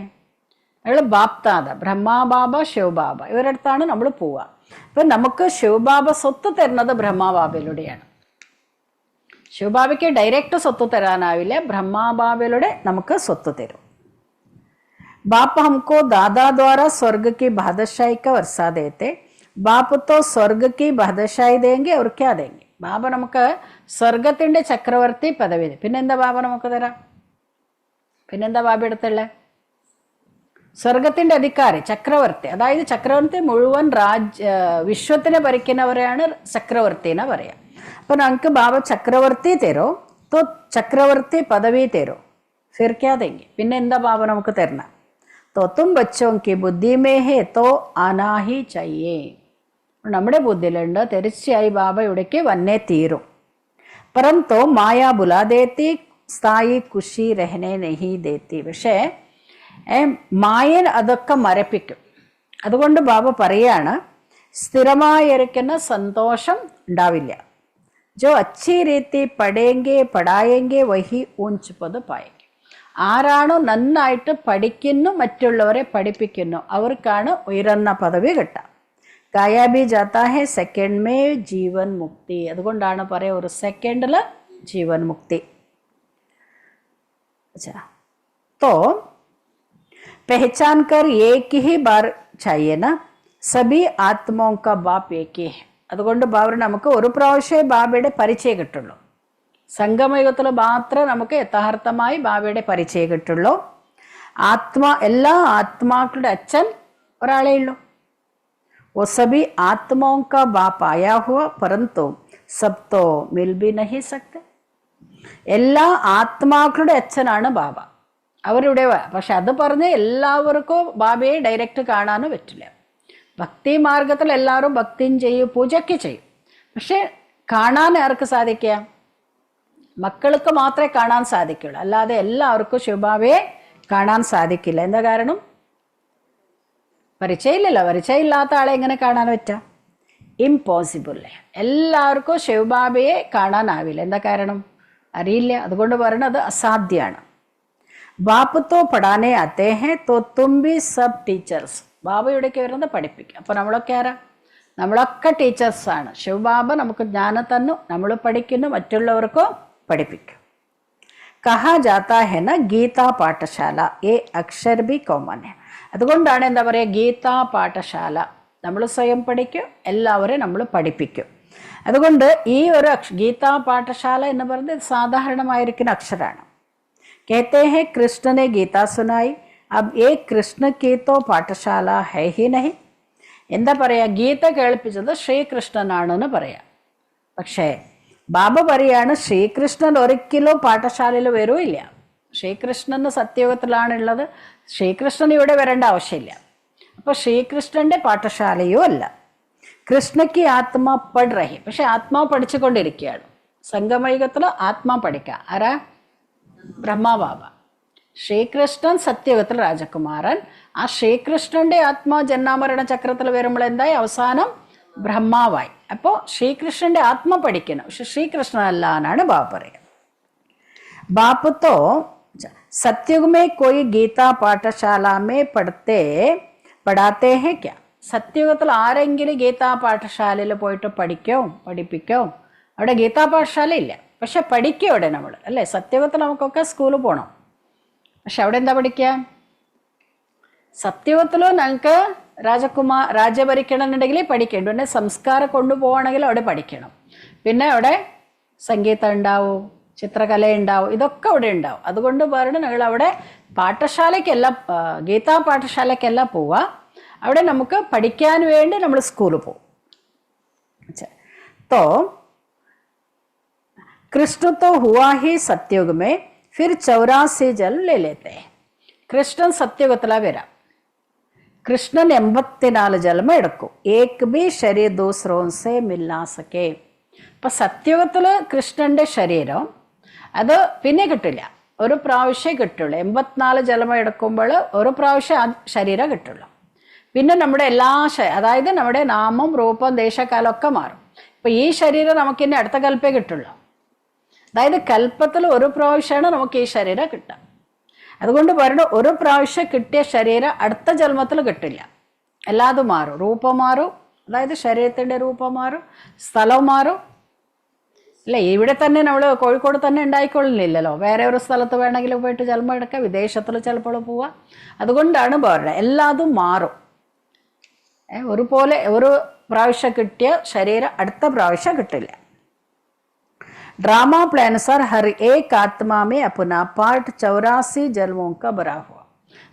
ഞങ്ങൾ ബാപ്പ് ദാദ, ബ്രഹ്മാ ബാബ, ശിവബാബ ഇവരുടെ അടുത്താണ് നമ്മൾ പോവുക. അപ്പം നമുക്ക് ശിവബാബ സ്വത്ത് തരുന്നത് ബ്രഹ്മാബാബയിലൂടെയാണ്. ശിവബാബയ്ക്ക് ഡയറക്റ്റ് സ്വത്ത് തരാനാവില്ല, ബ്രഹ്മാബാബയിലൂടെ നമുക്ക് സ്വത്ത് തരും. ബാപ്പ് ഹംകോ ദാദാ ദ്വാര സ്വർഗക്ക് ബാദശായിക്ക വർഷ ദേത്തെ. ബാപ്പ് തോ സ്വർഗക്ക് ബാദശായി ദേങ്കെ അവർ ക്യാ ദേങ്കെ. ബാബ നമുക്ക് സ്വർഗത്തിൻ്റെ ചക്രവർത്തി പദവി. പിന്നെന്താ ബാബ നമുക്ക് തരാം? പിന്നെന്താ ബാബ എടുത്തുള്ള സ്വർഗത്തിൻ്റെ അധികാരി ചക്രവർത്തി. അതായത് ചക്രവർത്തി മുഴുവൻ വിശ്വത്തിനെ ഭരിക്കുന്നവരെയാണ് ചക്രവർത്തി എന്ന് പറയാം. അപ്പം ഞങ്ങൾക്ക് ബാബ ചക്രവർത്തി തരോ, തോ ചക്രവർത്തി പദവി തരോ, ഫിർ ക്യാ ദേങ്കെ. പിന്നെ എന്താ ബാബ നമുക്ക് തരണം? തോ തും ബച്ചോ കി ബുദ്ധി മേ ഹേ തോ ആനാ ഹി ചാഹിയേ. നമ്മുടെ ബുദ്ധിയിലുണ്ട്, തീർച്ചയായി ബാബ ഇവിടേക്ക് വന്നേ തീരും. പരന്തോ മായ ബുലാ ദേത്തി, സ്ഥായി ഖുഷി രഹനെ നഹി ദേത്തി. പക്ഷേ മായൻ അതൊക്കെ മരപ്പിക്കും. അതുകൊണ്ട് ബാബ പറയാണ് സ്ഥിരമായിരിക്കുന്ന സന്തോഷം ഉണ്ടാവില്ല. ജോ അച്ഛി രീതി പഠേങ്കെ പഠായെങ്കെ വഹി ഊഞ്ച് പത് പായെങ്കെ. ആരാണോ നന്നായിട്ട് പഠിക്കുന്നു, മറ്റുള്ളവരെ പഠിപ്പിക്കുന്നു, അവർക്കാണ് ഉയർന്ന പദവി കിട്ടുക. ഗായാബി ജാത്താ ഹെ സെക്കൻഡ് മേ ജീവൻ മുക്തി. അതുകൊണ്ടാണ് പറയുക ഒരു സെക്കൻഡിൽ ജീവൻ മുക്തി. तो पहचान कर एक ही बार चाहिए ना, सभी आत्माओं का बाप एक ही है. അതുകൊണ്ട് ബാബ നമുക്ക് ഒരു പ്രാവശ്യമേ ബാബയുടെ പരിചയം കിട്ടുള്ളൂ. സംഗമയുഗത്തിൽ മാത്രമേ നമുക്ക് യഥാർത്ഥമായി ബാബയുടെ പരിചയം കിട്ടുള്ളൂ. എല്ലാ ആത്മാക്കളുടെ അച്ഛൻ ഒരാളേ ഉള്ളൂ. वो सभी आत्माओं का बाप आया हुआ, परंतु सब तो मिल भी नहीं सकते. എല്ലാ ആത്മാക്കളുടെ അച്ഛനാണ് ബാബ, അവരുടെ. പക്ഷെ അത് പറഞ്ഞ് എല്ലാവർക്കും ബാബയെ ഡയറക്റ്റ് കാണാനും പറ്റില്ല. ഭക്തി മാർഗത്തിൽ എല്ലാവരും ഭക്തിയും ചെയ്യും, പൂജയ്ക്ക് ചെയ്യും. പക്ഷെ കാണാൻ ആർക്ക് സാധിക്കുക? മക്കൾക്ക് മാത്രമേ കാണാൻ സാധിക്കുള്ളൂ, അല്ലാതെ എല്ലാവർക്കും ശിവബാബയെ കാണാൻ സാധിക്കില്ല. എന്താ കാരണം? പരിചയമില്ലല്ലോ. പരിചയമില്ലാത്ത ആളെ എങ്ങനെ കാണാൻ പറ്റാം? ഇമ്പോസിബിൾ. എല്ലാവർക്കും ശിവബാബയെ കാണാനാവില്ല. എന്താ കാരണം? അറിയില്ല. അതുകൊണ്ട് പറയണത് അസാധ്യമാണ്. ബാപ്പ് തോ പഠാനെ ആത്തേ ഹെ തോ തും ബി സബ് ടീച്ചേഴ്സ്. ബാബ ഇവിടേക്ക് വരുന്നത് പഠിപ്പിക്കും. അപ്പോൾ നമ്മളൊക്കെ ആരാ? നമ്മളൊക്കെ ടീച്ചേഴ്സാണ്. ശിവബാബ നമുക്ക് ജ്ഞാനം തന്നു, നമ്മൾ പഠിക്കുന്നു, മറ്റുള്ളവർക്കും പഠിപ്പിക്കും. കഹാ ജാത്താ ഹെ ന ഗീതാ പാഠശാല ഏ അക്ഷർ ബി കോമൻ ഹെ. അതുകൊണ്ടാണ് എന്താ പറയുക, ഗീതാ പാഠശാല. നമ്മൾ സ്വയം പഠിക്കും, എല്ലാവരെയും നമ്മൾ പഠിപ്പിക്കും. അതുകൊണ്ട് ഈ ഒരു ഗീതാ പാഠശാല എന്ന് പറയുന്നത് സാധാരണമായിരിക്കുന്ന അക്ഷരമാണ്. कहते हैं कृष्ण ने गीता सुनाई, अब ये कृष्ण की तो പാഠശാല है ही नहीं. എന്താ പറയുക? ഗീത കേൾപ്പിച്ചത് ശ്രീകൃഷ്ണനാണെന്ന് പറയാം. പക്ഷേ ബാബ പറയാണ് ശ്രീകൃഷ്ണൻ ഒരിക്കലും പാഠശാലയിൽ വരില്ല. ശ്രീകൃഷ്ണന് സത്യയുഗത്തിലാണുള്ളത്. ശ്രീകൃഷ്ണൻ ഇവിടെ വരേണ്ട ആവശ്യമില്ല. അപ്പോൾ ശ്രീകൃഷ്ണൻ്റെ പാഠശാലയോ അല്ല. കൃഷ്ണയ്ക്ക് ആത്മാ പഠ റഹി. പക്ഷെ ആത്മാവ് പഠിച്ചുകൊണ്ടിരിക്കുകയാണ്. സംഗമയുഗത്തിൽ ആത്മാ പഠിക്കുക. ആരാ? ബ്രഹ്മബാബ. ശ്രീകൃഷ്ണൻ സത്യയുഗത്തിൽ രാജകുമാരൻ. ആ ശ്രീകൃഷ്ണന്റെ ആത്മാ ജന്മാമരണ ചക്രത്തിൽ വരുമ്പോൾ എന്തായി? അവസാനം ബ്രഹ്മാവായി. അപ്പോൾ ശ്രീകൃഷ്ണന്റെ ആത്മ പഠിക്കണം, പക്ഷെ ശ്രീകൃഷ്ണനല്ല എന്നാണ് ബാബ പറയുക. ബാപ്പ് തോ സത്യുഗ് മേ കോയി ഗീതാ പാഠശാല മേ പഠാത്തേ ഹെ ക്യാ. സത്യയുഗത്തിൽ ആരെങ്കിലും ഗീതാ പാഠശാലയിൽ പോയിട്ട് പഠിപ്പിക്കോ? അവിടെ ഗീതാ പാഠശാല ഇല്ല. പക്ഷെ പഠിക്കും അവിടെ നമ്മൾ, അല്ലേ? സത്യയുഗത്തിൽ നമുക്കൊക്കെ സ്കൂളിൽ പോകണം. പക്ഷെ അവിടെ എന്താ പഠിക്കുക? സത്യയുഗത്തിലോ ഞങ്ങൾക്ക് രാജ്യം ഭരിക്കണമെന്നുണ്ടെങ്കിൽ പഠിക്കണം. പിന്നെ സംസ്കാരം കൊണ്ടുപോകണമെങ്കിൽ അവിടെ പഠിക്കണം. പിന്നെ അവിടെ സംഗീതം ഉണ്ടാവും, ചിത്രകല ഉണ്ടാവും, ഇതൊക്കെ അവിടെ ഉണ്ടാവും. അതുകൊണ്ട് പറഞ്ഞു ഞങ്ങൾ അവിടെ പാഠശാലയ്ക്കല്ല, ഗീതാ പാഠശാലയ്ക്കല്ല പോവുക. അവിടെ നമുക്ക് പഠിക്കാൻ വേണ്ടി നമ്മൾ സ്കൂളിൽ പോകും. तो कृष्ण तो हुआ ही सत्युग में, फिर 84 जन्म ले लेते हैं. കൃഷ്ണൻ സത്യയുഗത്തിലാ വരാം. കൃഷ്ണൻ 84 ജന്മം എടുക്കും. ഏക് ബി ശരീർ ദൂസറോം സേ മിൽനാ സക്കേ. അപ്പൊ സത്യയുഗത്തില് കൃഷ്ണന്റെ ശരീരം അത് പിന്നെ കിട്ടില്ല, ഒരു പ്രാവശ്യം കിട്ടുള്ളൂ. 84 ജന്മം എടുക്കുമ്പോൾ ഒരു പ്രാവശ്യം ശരീരം കിട്ടുള്ളൂ. പിന്നെ നമ്മുടെ എല്ലാ അതായത് നമ്മുടെ നാമം, രൂപം, ദേശകാലമൊക്കെ മാറും. ഇപ്പൊ ഈ ശരീരം നമുക്ക് ഇനി അടുത്ത കൽപ്പേ കിട്ടുള്ളൂ. അതായത് കൽപ്പത്തിൽ ഒരു പ്രാവശ്യമാണ് നമുക്ക് ഈ ശരീരം കിട്ടുക. അതുകൊണ്ട് പറഞ്ഞു ഒരു പ്രാവശ്യം കിട്ടിയ ശരീരം അടുത്ത ജന്മത്തിൽ കിട്ടില്ല. എല്ലാതും മാറും, രൂപം മാറും, അതായത് ശരീരത്തിൻ്റെ രൂപം മാറും, സ്ഥലം മാറും. അല്ലേ? ഇവിടെ തന്നെ നമ്മൾ കോഴിക്കോട് തന്നെ ഉണ്ടായിക്കൊള്ളില്ലല്ലോ. വേറെ ഒരു സ്ഥലത്ത് വേണമെങ്കിൽ പോയിട്ട് ജന്മം എടുക്കാം, വിദേശത്തിൽ ചിലപ്പോൾ പോവാം. അതുകൊണ്ടാണ് പറയുന്നത് എല്ലാതും മാറും. ഒരുപോലെ ഒരു പ്രാവശ്യം കിട്ടിയ ശരീരം അടുത്ത പ്രാവശ്യം കിട്ടില്ല. ड्रामा प्लान सर हर एक आत्मा में अपना पार्ट 84 जन्मों का भरा हुआ.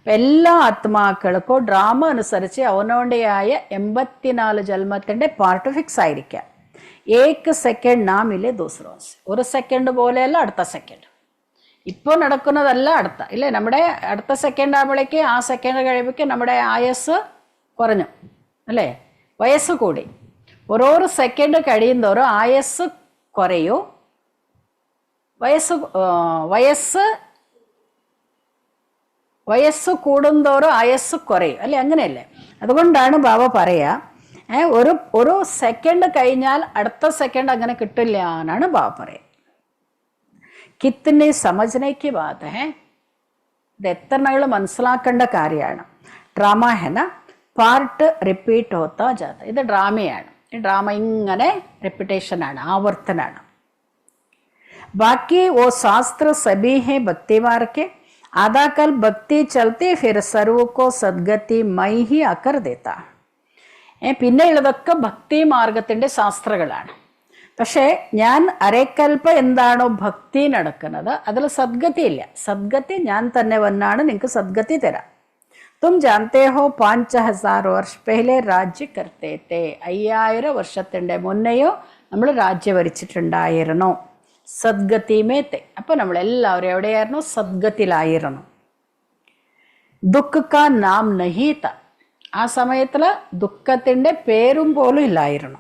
എല്ലാ ആത്മാക്കൾക്കും ഡ്രാമ അനുസരിച്ച് അവനോടെയായ 84 ജന്മത്തിൻ്റെ പാർട്ട് ഫിക്സ് ആയിരിക്കാം. ഏക് സെക്കൻഡ് നാമിലെ ദൂസറോസ്. ഒരു സെക്കൻഡ് പോലെയല്ല അടുത്ത സെക്കൻഡ്. ഇപ്പോൾ നടക്കുന്നതല്ല അടുത്ത, ഇല്ലേ? നമ്മുടെ അടുത്ത സെക്കൻഡ് ആകുമ്പോഴേക്ക് ആ സെക്കൻഡ് കഴിയുമ്പോഴേക്ക് നമ്മുടെ ആയസ് കുറഞ്ഞു, അല്ലേ? വയസ്സ് കൂടി. ഓരോരോ സെക്കൻഡ് കഴിയുന്തോറും ആയസ് കുറയും, വയസ്സ് കൂടുന്തോറും ആയസ് കുറയും, അല്ലേ? അങ്ങനെയല്ലേ? അതുകൊണ്ടാണ് ബാബ പറയാ ഒരു സെക്കൻഡ് കഴിഞ്ഞാൽ അടുത്ത സെക്കൻഡ് അങ്ങനെ കിട്ടില്ല എന്നാണ് ബാബ പറയുന്നത്. കിത്തനെ സമജ്നേക്ക് ബാത് ഹെ, ഇത് എത്ര നാൾ മനസ്സിലാക്കേണ്ട കാര്യമാണ്. ഡ്രാമ ഹെന പാർട്ട് റിപ്പീറ്റ് ഹോത്താ ജാത, ഇത് ഡ്രാമയാണ്. ഈ ഡ്രാമ ഇങ്ങനെ റെപ്പിറ്റേഷനാണ്, ആവർത്തനാണ്. ബാക്കി ഓ ശാസ്ത്ര സബി ഹെ ഭക്തിമാർക്ക് आधा कल भक्ति चलती फिर सर्व को सद्गति मई ही आकर देता. പിന്നെയുള്ളതൊക്കെ ഭക്തി മാർഗത്തിൻ്റെ ശാസ്ത്രങ്ങളാണ്. പക്ഷേ ഞാൻ അരേക്കൽപ്പ എന്താണോ ഭക്തി നടക്കുന്നത് അതിൽ സദ്ഗതി ഇല്ല. സദ്ഗതി ഞാൻ തന്നെ വന്നാണ് നിങ്ങൾക്ക് സദ്ഗതി തരാം. തും ജാനത്തെ ഹോ 5000 വർഷ പെഹലെ രാജ്യ കർത്തേ തേ, 5000 വർഷത്തിൻ്റെ മുന്നെയോ നമ്മൾ രാജ്യം ഭരിച്ചിട്ടുണ്ടായിരുന്നു. സദ്ഗതിമേത്തെ, അപ്പോൾ നമ്മളെല്ലാവരും എവിടെയായിരുന്നു? സദ്ഗതിയിലായിരുന്നു. ദുഃഖ കാ നാം നഹീത, ആ സമയത്തിൽ ദുഃഖത്തിൻ്റെ പേരും പോലും ഇല്ലായിരുന്നു.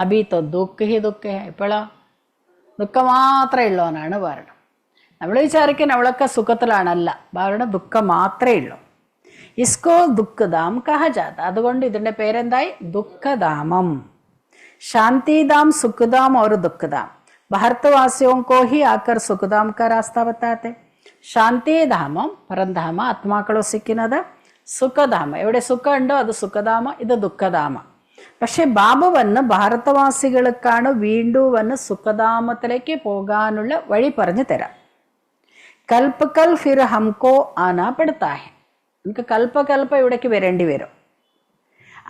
അബീത്തോ ദുഃഖ ഹി ദുഃഖ, ഇപ്പോഴോ ദുഃഖം മാത്രമേ ഉള്ളവനാണ് പറയണം. നമ്മൾ വിചാരിക്കാൻ അവളൊക്കെ സുഖത്തിലാണല്ല, കാരണം ദുഃഖം മാത്രമേ ഉള്ളൂ. ഇസ്കോ ദുഃഖധാം കഹജാത, അതുകൊണ്ട് ഇതിൻ്റെ പേരെന്തായി? ദുഃഖധാമം. शांतिधाम, सुखधाम और दुखधाम, भारतवासियों को ही आकर सुखधाम का रास्ता बताते. ശാന്തിധാമം പരംധാമ, ആത്മാക്കളോ സിക്കുന്നത്. സുഖധാമ, എവിടെ സുഖം ഉണ്ടോ അത് സുഖധാമ, ഇത് ദുഃഖധാമ. പക്ഷെ ബാബ വന്ന് ഭാരതവാസികൾക്കാണ് വീണ്ടും വന്ന് സുഖധാമത്തിലേക്ക് പോകാനുള്ള വഴി പറഞ്ഞു തരാം. കൽപ്പകൽ ഫിർ ഹംകോ ആനാ പെടുത്താ ഹെ, നമുക്ക് കൽപ്പകൽപ്പ ഇവിടേക്ക് വരേണ്ടി വരും.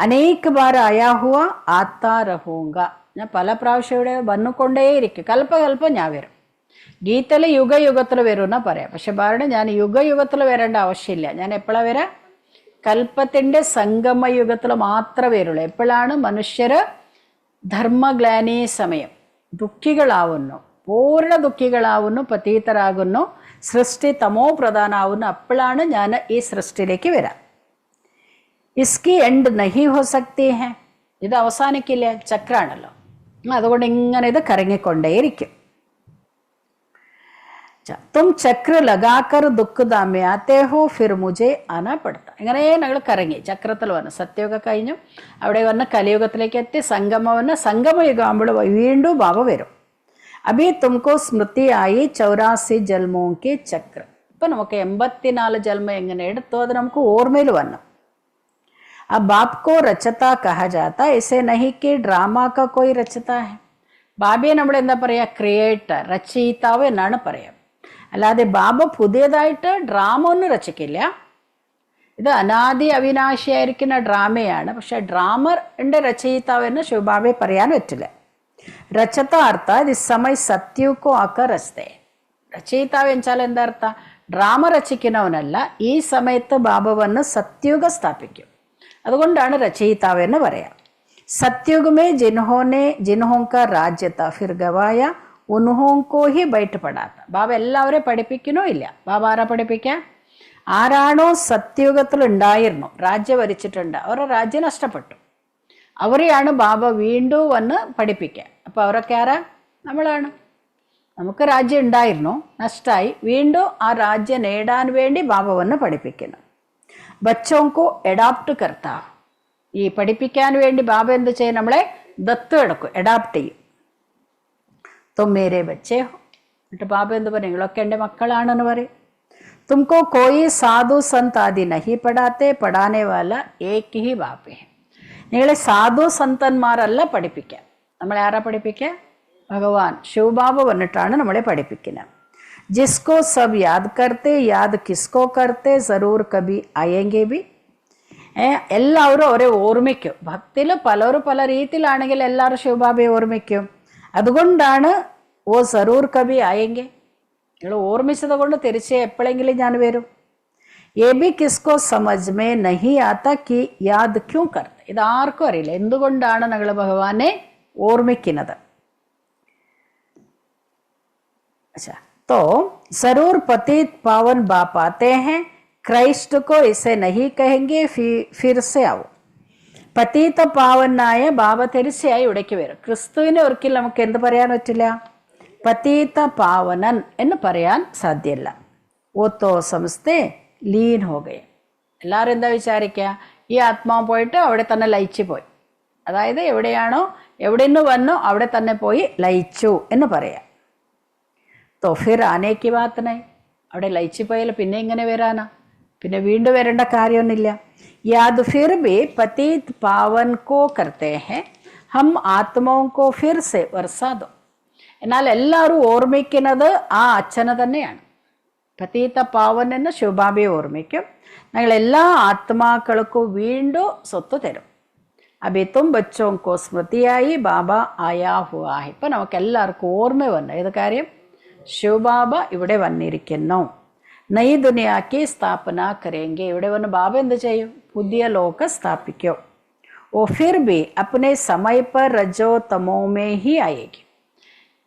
അനേക ബാർ ആയാ ഹുവ ആത്താ രഹൂങ്ക, ഞാൻ പല പ്രാവശ്യം ഇവിടെ വന്നുകൊണ്ടേയിരിക്കും. കൽപ്പകൽപ്പം ഞാൻ വരും. ഗീതയിൽ യുഗയുഗത്തിൽ വരും എന്നാ പറയാം. പക്ഷെ പറയണ ഞാൻ യുഗയുഗത്തിൽ വരേണ്ട ആവശ്യമില്ല. ഞാൻ എപ്പോഴാണ് വരാം? കൽപ്പത്തിൻ്റെ സംഗമയുഗത്തിൽ മാത്രമേ വരുള്ളൂ. എപ്പോഴാണ് മനുഷ്യര് ധർമ്മഗ്ലാനി സമയം ദുഃഖികളാവുന്നു, പൂർണ്ണ ദുഃഖികളാവുന്നു, പതീതരാകുന്നു, സൃഷ്ടി തമോ പ്രധാനാവുന്നു, അപ്പോഴാണ് ഞാൻ ഈ സൃഷ്ടിയിലേക്ക് വരാം. ഇസ്കി എൻഡ് നഹി ഹോ സക്തി ഹെ, ഇത് അവസാനിക്കില്ല, ചക്രാണല്ലോ. അതുകൊണ്ട് ഇങ്ങനെ ഇത് കറങ്ങിക്കൊണ്ടേയിരിക്കും. തും ചക്ര ലഗാക്കർ ദുഃഖധാമേ ആത്തേ ഹോ ഫിർ മുജെ ആനാ പെടുത്ത, ഇങ്ങനെ ഞങ്ങൾ കറങ്ങി ചക്രത്തിൽ വന്ന് സത്യയുഗം കഴിഞ്ഞു, അവിടെ വന്ന് കലിയുഗത്തിലേക്ക് എത്തി, സംഗമം വന്ന് സംഗമയുഗം ആകുമ്പോൾ വീണ്ടും ബാബ വരും. അഭി തുമക്കോ സ്മൃതി ആയി 84 ജന്മോങ്കി ചക്ര. ഇപ്പം നമുക്ക് 84 ജന്മം എങ്ങനെ എടുത്തോ അത് നമുക്ക് ഓർമ്മയിൽ വന്നു. अब बाप को रचता कहा जाता, ऐसे नहीं कि ड्रामा का कोई रचता है. ബാബയെ നമ്മൾ എന്താ പറയുക? ക്രിയേറ്റർ, രചയിതാവ് എന്നാണ് പറയാം. അല്ലാതെ ബാബ പുതിയതായിട്ട് ഡ്രാമ ഒന്നും രചിക്കില്ല. ഇത് അനാദി അവിനാശിയായിരിക്കുന്ന ഡ്രാമയാണ്. പക്ഷെ ഡ്രാമറിൻ്റെ രചയിതാവ് എന്ന് ശിവബാബയെ പറയാൻ പറ്റില്ല. രചത അർത്ഥം ഇസ് സമയ സത്യുക്കോ ആക്ക രചത്തെ. രചയിതാവ് വെച്ചാൽ എന്താ അർത്ഥം? ഡ്രാമ രചിക്കുന്നവനല്ല, ഈ സമയത്ത് ബാബ വന്ന് സത്യുഗ സ്ഥാപിക്കും. അതുകൊണ്ടാണ് രചയിതാവ് എന്ന് പറയാം. സത്യുഗമേ ജിൻഹോങ്ക രാജ്യത്ത ഫിർ ഗവായ ഉൻഹോങ്കോ ഹി ബൈഠപ്പെടാത്ത. ബാബ എല്ലാവരെയും പഠിപ്പിക്കണോ ഇല്ല. ബാബ ആരാ പഠിപ്പിക്കാൻ? ആരാണോ സത്യുഗത്തിൽ ഉണ്ടായിരുന്നു, രാജ്യം ഭരിച്ചിട്ടുണ്ട്, അവരുടെ രാജ്യം നഷ്ടപ്പെട്ടു, അവരെയാണ് ബാബ വീണ്ടും വന്ന് പഠിപ്പിക്കുക. അപ്പോൾ അവരൊക്കെ ആരാ? നമ്മളാണ്. നമുക്ക് രാജ്യം ഉണ്ടായിരുന്നു, നഷ്ടമായി, വീണ്ടും ആ രാജ്യം നേടാൻ വേണ്ടി ബാബ വന്ന് പഠിപ്പിക്കുന്നു. ബച്ചോങ്കോ എഡാപ്റ്റ് കർത്താ, ഈ പഠിപ്പിക്കാൻ വേണ്ടി ബാബ എന്ത് ചെയ്യും? നമ്മളെ ദത്ത് എടുക്കും, എഡാപ്റ്റ് ചെയ്യും. തുമ്മേരെ ബച്ചേ ഹോ, എന്നിട്ട് ബാബ എന്ത് പറയും? നിങ്ങളൊക്കെ എൻ്റെ മക്കളാണെന്ന് പറയും. തുമക്കോ കോയി സാധു സന്ത് ആദി നഹി പഠാത്തെ, പഠാനെ വാല ഏക് ഹി ബാപ്പേ. നിങ്ങളെ സാധു സന്തന്മാരല്ല പഠിപ്പിക്കുക. നമ്മളെ ആരാ പഠിപ്പിക്കുക? ഭഗവാൻ ശിവബാബ വന്നിട്ടാണ് നമ്മളെ പഠിപ്പിക്കുന്നത്. जिसको सब याद करते, याद किसको करते, जरूर कभी आएंगे भी. എല്ലാവരും അവരെ ഓർമ്മിക്കും. ഭക്തിയിൽ പലരും പല രീതിയിലാണെങ്കിൽ എല്ലാവരും ശിവബാബയെ ഓർമ്മിക്കും. അതുകൊണ്ടാണ് ഓ സറൂർ കബി ആയെങ്കിൽ, നിങ്ങൾ ഓർമ്മിച്ചത് കൊണ്ട് തീർച്ചയായും എപ്പോഴെങ്കിലും ഞാൻ വരും. ഏ ബി കിസ്കോ സമജ് മേ നഹി ആത്ത കി യാദ് ക്യൂ കർത്ത. ഇത് ആർക്കും അറിയില്ല എന്തുകൊണ്ടാണ് ഞങ്ങൾ ഭഗവാനെ ഓർമ്മിക്കുന്നത്. अच्छा, तो जरूर पतित पावन बाप आते हैं, क्राइस्ट को इसे नहीं कहेंगे फिर से आओ. പതീത പാവനായ ബാബ തീർച്ചയായും ഇവിടേക്ക് വരും. ക്രിസ്തുവിനെ ഒരിക്കലും നമുക്ക് എന്ത് പറയാൻ പറ്റില്ല? പതീത പാവനൻ എന്ന് പറയാൻ സാധ്യമല്ല. ഓത്തോ സമസ്തേ ലീൻ ഹോ ഗയ. എല്ലാവരും എന്താ വിചാരിക്കുക? ഈ ആത്മാവ് പോയിട്ട് അവിടെ തന്നെ ലയിച്ചു പോയി. അതായത് എവിടെ നിന്ന് വന്നോ അവിടെ തന്നെ പോയി ലയിച്ചു എന്ന് പറയാം. तो फिर आने की बात नहीं. അവിടെ ലയിച്ചു പോയാൽ പിന്നെ ഇങ്ങനെ വരാനാ? പിന്നെ വീണ്ടും വരേണ്ട കാര്യമൊന്നുമില്ല. യാദ് ഫിർ ബി പതീത് പാവൻ കോ കർത്തേ ഹെ ഹം ആത്മാവും കോ ഫിർ സെ വർസാ ദോ. എന്നാൽ എല്ലാവരും ഓർമ്മിക്കുന്നത് ആ അച്ഛനെ തന്നെയാണ്. പതീത പാവൻ എന്ന് ശിവബാബയെ ഓർമ്മിക്കും. ഞങ്ങൾ എല്ലാ ആത്മാക്കൾക്കും വീണ്ടും സ്വത്ത് തരും. അഭിത്തും ബച്ചോം കോ സ്മൃതിയായി ബാബ ആയാ ഹുവാ ഹെ. ഇപ്പം നമുക്ക് എല്ലാവർക്കും ഓർമ്മ വന്നു ഏത് കാര്യം? ശിവബാബ ഇവിടെ വന്നിരിക്കുന്നു. നയി ദുനിയാക്കി സ്ഥാപന കരേങ്കെ. ഇവിടെ വന്ന് ബാബ എന്ത് ചെയ്യും? പുതിയ ലോകം സ്ഥാപിക്കും. ഓ ഫിർ ബി അപ്നെ സമയ പർ രജോ തമോ മേ ഹി ആയേക്കും.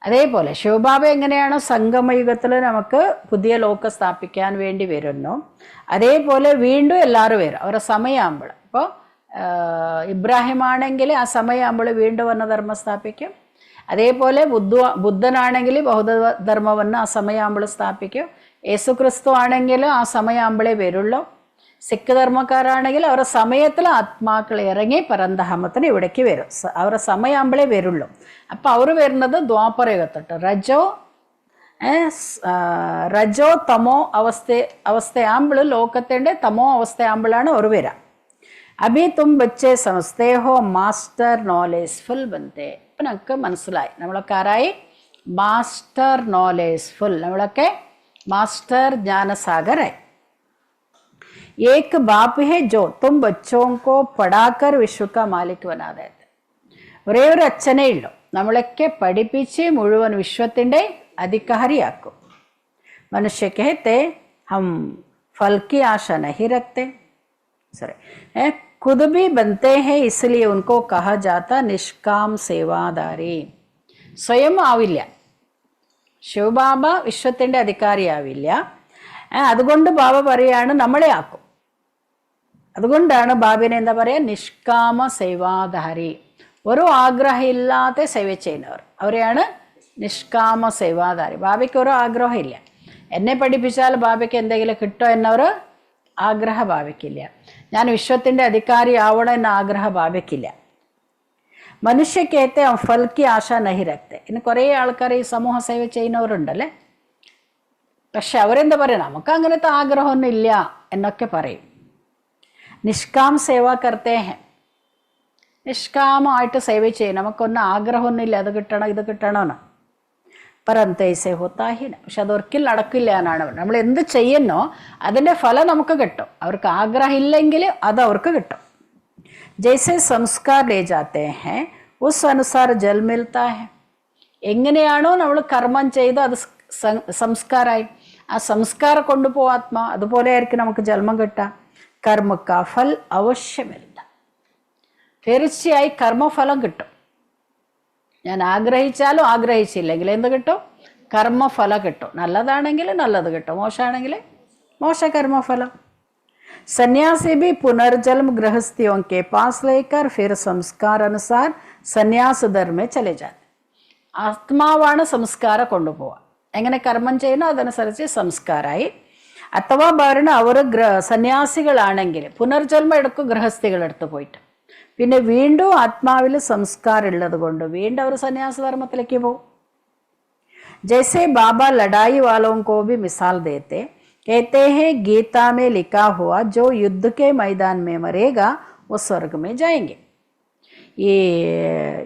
അതേപോലെ ശിവബാബ എങ്ങനെയാണോ സംഗമയുഗത്തിൽ നമുക്ക് പുതിയ ലോകം സ്ഥാപിക്കാൻ വേണ്ടി വരുന്നു, അതേപോലെ വീണ്ടും എല്ലാവരും വരും അവരുടെ സമയമാകുമ്പോൾ. ഇപ്പോൾ ഇബ്രാഹിം ആണെങ്കിൽ ആ സമയമാകുമ്പോൾ വീണ്ടും വന്ന ധർമ്മം സ്ഥാപിക്കും. അതേപോലെ ബുദ്ധനാണെങ്കിൽ ബൗദ്ധധർമ്മവെന്ന് ആ സമയമാകുമ്പോൾ സ്ഥാപിക്കും. യേശുക്രിസ്തു ആണെങ്കിൽ ആ സമയമാകുമ്പോഴേ വരുള്ളൂ. സിഖ് ധർമ്മക്കാരാണെങ്കിൽ അവരുടെ സമയത്തിൽ ആത്മാക്കൾ ഇറങ്ങി പരന്തഹമത്തിന് ഇവിടേക്ക് വരും. അവരുടെ സമയമാകുമ്പോഴേ വരുള്ളൂ. അപ്പം അവർ വരുന്നത് ദ്വാപരയുഗത്തിട്ട് രജോ തമോ അവസ്ഥയാകുമ്പോൾ ലോകത്തിൻ്റെ തമോ അവസ്ഥയാകുമ്പോഴാണ് അവർ വരാം. അഭി തും ബച്ചെ സമസ്തേ ഹോ മാസ്റ്റർ നോളേജ് ഫുൾ ബന്ധേ. ഇപ്പം നമുക്ക് മനസ്സിലായി നമ്മളൊക്കെ ആരായി? Master knowledge full. നമ്മളൊക്കെ മാസ്റ്റർ ജ്ഞാനസാഗറായി. एक बाप है जो तुम बच्चों को पढ़ाकर विश्व का मालिक बना देते. ഒരേ ഒരു അച്ഛനേ ഉള്ളൂ. നമ്മളൊക്കെ പഠിപ്പിച്ച് മുഴുവൻ വിശ്വത്തിൻ്റെ അധികാരിയാക്കും. മനുഷ്യ कहते हम फल की आशा नहीं रखते. खुद भी बनते हैं इसलिए उनको कहा जाता निष्काम सेवादारी. സ്വയം ആവില്ല. ശിവബാബ വിശ്വത്തിൻ്റെ അധികാരിയാവില്ല. അതുകൊണ്ട് ബാബ പറയാണ് നമ്മളെ ആക്കും. അതുകൊണ്ടാണ് ബാബിനെ എന്താ പറയുക? നിഷ്കാമ സേവാധാരി. ഒരു ആഗ്രഹമില്ലാതെ സേവ ചെയ്യുന്നവർ അവരെയാണ് നിഷ്കാമ സേവാധാരി. ബാബയ്ക്ക് ഒരു ആഗ്രഹമില്ല. എന്നെ പഠിപ്പിച്ചാൽ ബാബയ്ക്ക് എന്തെങ്കിലും കിട്ടോ എന്നൊരു ആഗ്രഹം ബാബയ്ക്കില്ല. ഞാൻ വിശ്വത്തിൻ്റെ അധികാരി ആവണം എന്ന ആഗ്രഹം ബാബയ്ക്കില്ല. മനുഷ്യക്കേത്തെ ഫൽക്ക് ആശ നഹി രക്തെ. ഇന്ന് കുറേ ആൾക്കാർ ഈ സമൂഹ സേവ ചെയ്യുന്നവരുണ്ടല്ലേ. പക്ഷെ അവരെന്താ പറയുക? നമുക്ക് അങ്ങനത്തെ ആഗ്രഹമൊന്നും ഇല്ല എന്നൊക്കെ പറയും. നിഷ്കാം സേവ കർത്തേ ഹെ. നിഷ്കാമമായിട്ട് സേവ ചെയ്യും. നമുക്കൊന്നും ആഗ്രഹമൊന്നുമില്ല അത് കിട്ടണം ഇത് കിട്ടണമെന്ന്. പരന്തൈസെ ഹോത്താഹിന. പക്ഷെ അതൊരിക്കലും നടക്കില്ല എന്നാണ്. നമ്മൾ എന്ത് ചെയ്യുന്നോ അതിൻ്റെ ഫലം നമുക്ക് കിട്ടും. അവർക്ക് ആഗ്രഹം ഇല്ലെങ്കിൽ അത് അവർക്ക് കിട്ടും. ജൈസെ സംസ്കാർ ലേ ജാത്തേ ഹെ ഉസ് അനുസാർ ജൽ മിൽത്താ ഹെ. എങ്ങനെയാണോ നമ്മൾ കർമ്മം ചെയ്ത് അത് സംസ്കാരമായി, ആ സംസ്കാരം കൊണ്ടുപോകും ആത്മാ. അതുപോലെ ആയിരിക്കും നമുക്ക് ജന്മം കിട്ടുക. കർമ്മ കാ ഫൽ അവശ്യമില്ല. തീർച്ചയായി കർമ്മഫലം കിട്ടും. ഞാൻ ആഗ്രഹിച്ചാലും ആഗ്രഹിച്ചില്ലെങ്കിൽ എന്ത് കിട്ടും? കർമ്മഫലം കിട്ടും. നല്ലതാണെങ്കിൽ നല്ലത് കിട്ടും, മോശമാണെങ്കിൽ മോശ കർമ്മഫലം. സന്യാസി भी पुनर्जन्म गृहस्थियों के पास लेकर फिर संस्कार अनुसार സന്യാസ ധർമ്മേ ചലേ ജാതെ. ആത്മാവാണ് സംസ്കാരം കൊണ്ടുപോവുക. എങ്ങനെ കർമ്മം ചെയ്യുന്നോ അതനുസരിച്ച് സംസ്കാരമായി. അഥവാ ഭരണ അവർ സന്യാസികളാണെങ്കിൽ പുനർജന്മം എടുക്കും ഗൃഹസ്ഥികളെടുത്ത് പോയിട്ട്. പിന്നെ വീണ്ടും ആത്മാവിൽ സംസ്കാരം ഉള്ളത് കൊണ്ട് വീണ്ടും അവർ സന്യാസധർമ്മത്തിലേക്ക് പോകും. ജैसे बाबा लड़ाई वालों को भी मिसाल देते, कहते हैं गीता में लिखा हुआ जो युद्ध के मैदान में मरेगा वो स्वर्ग में जाएंगे. ഈ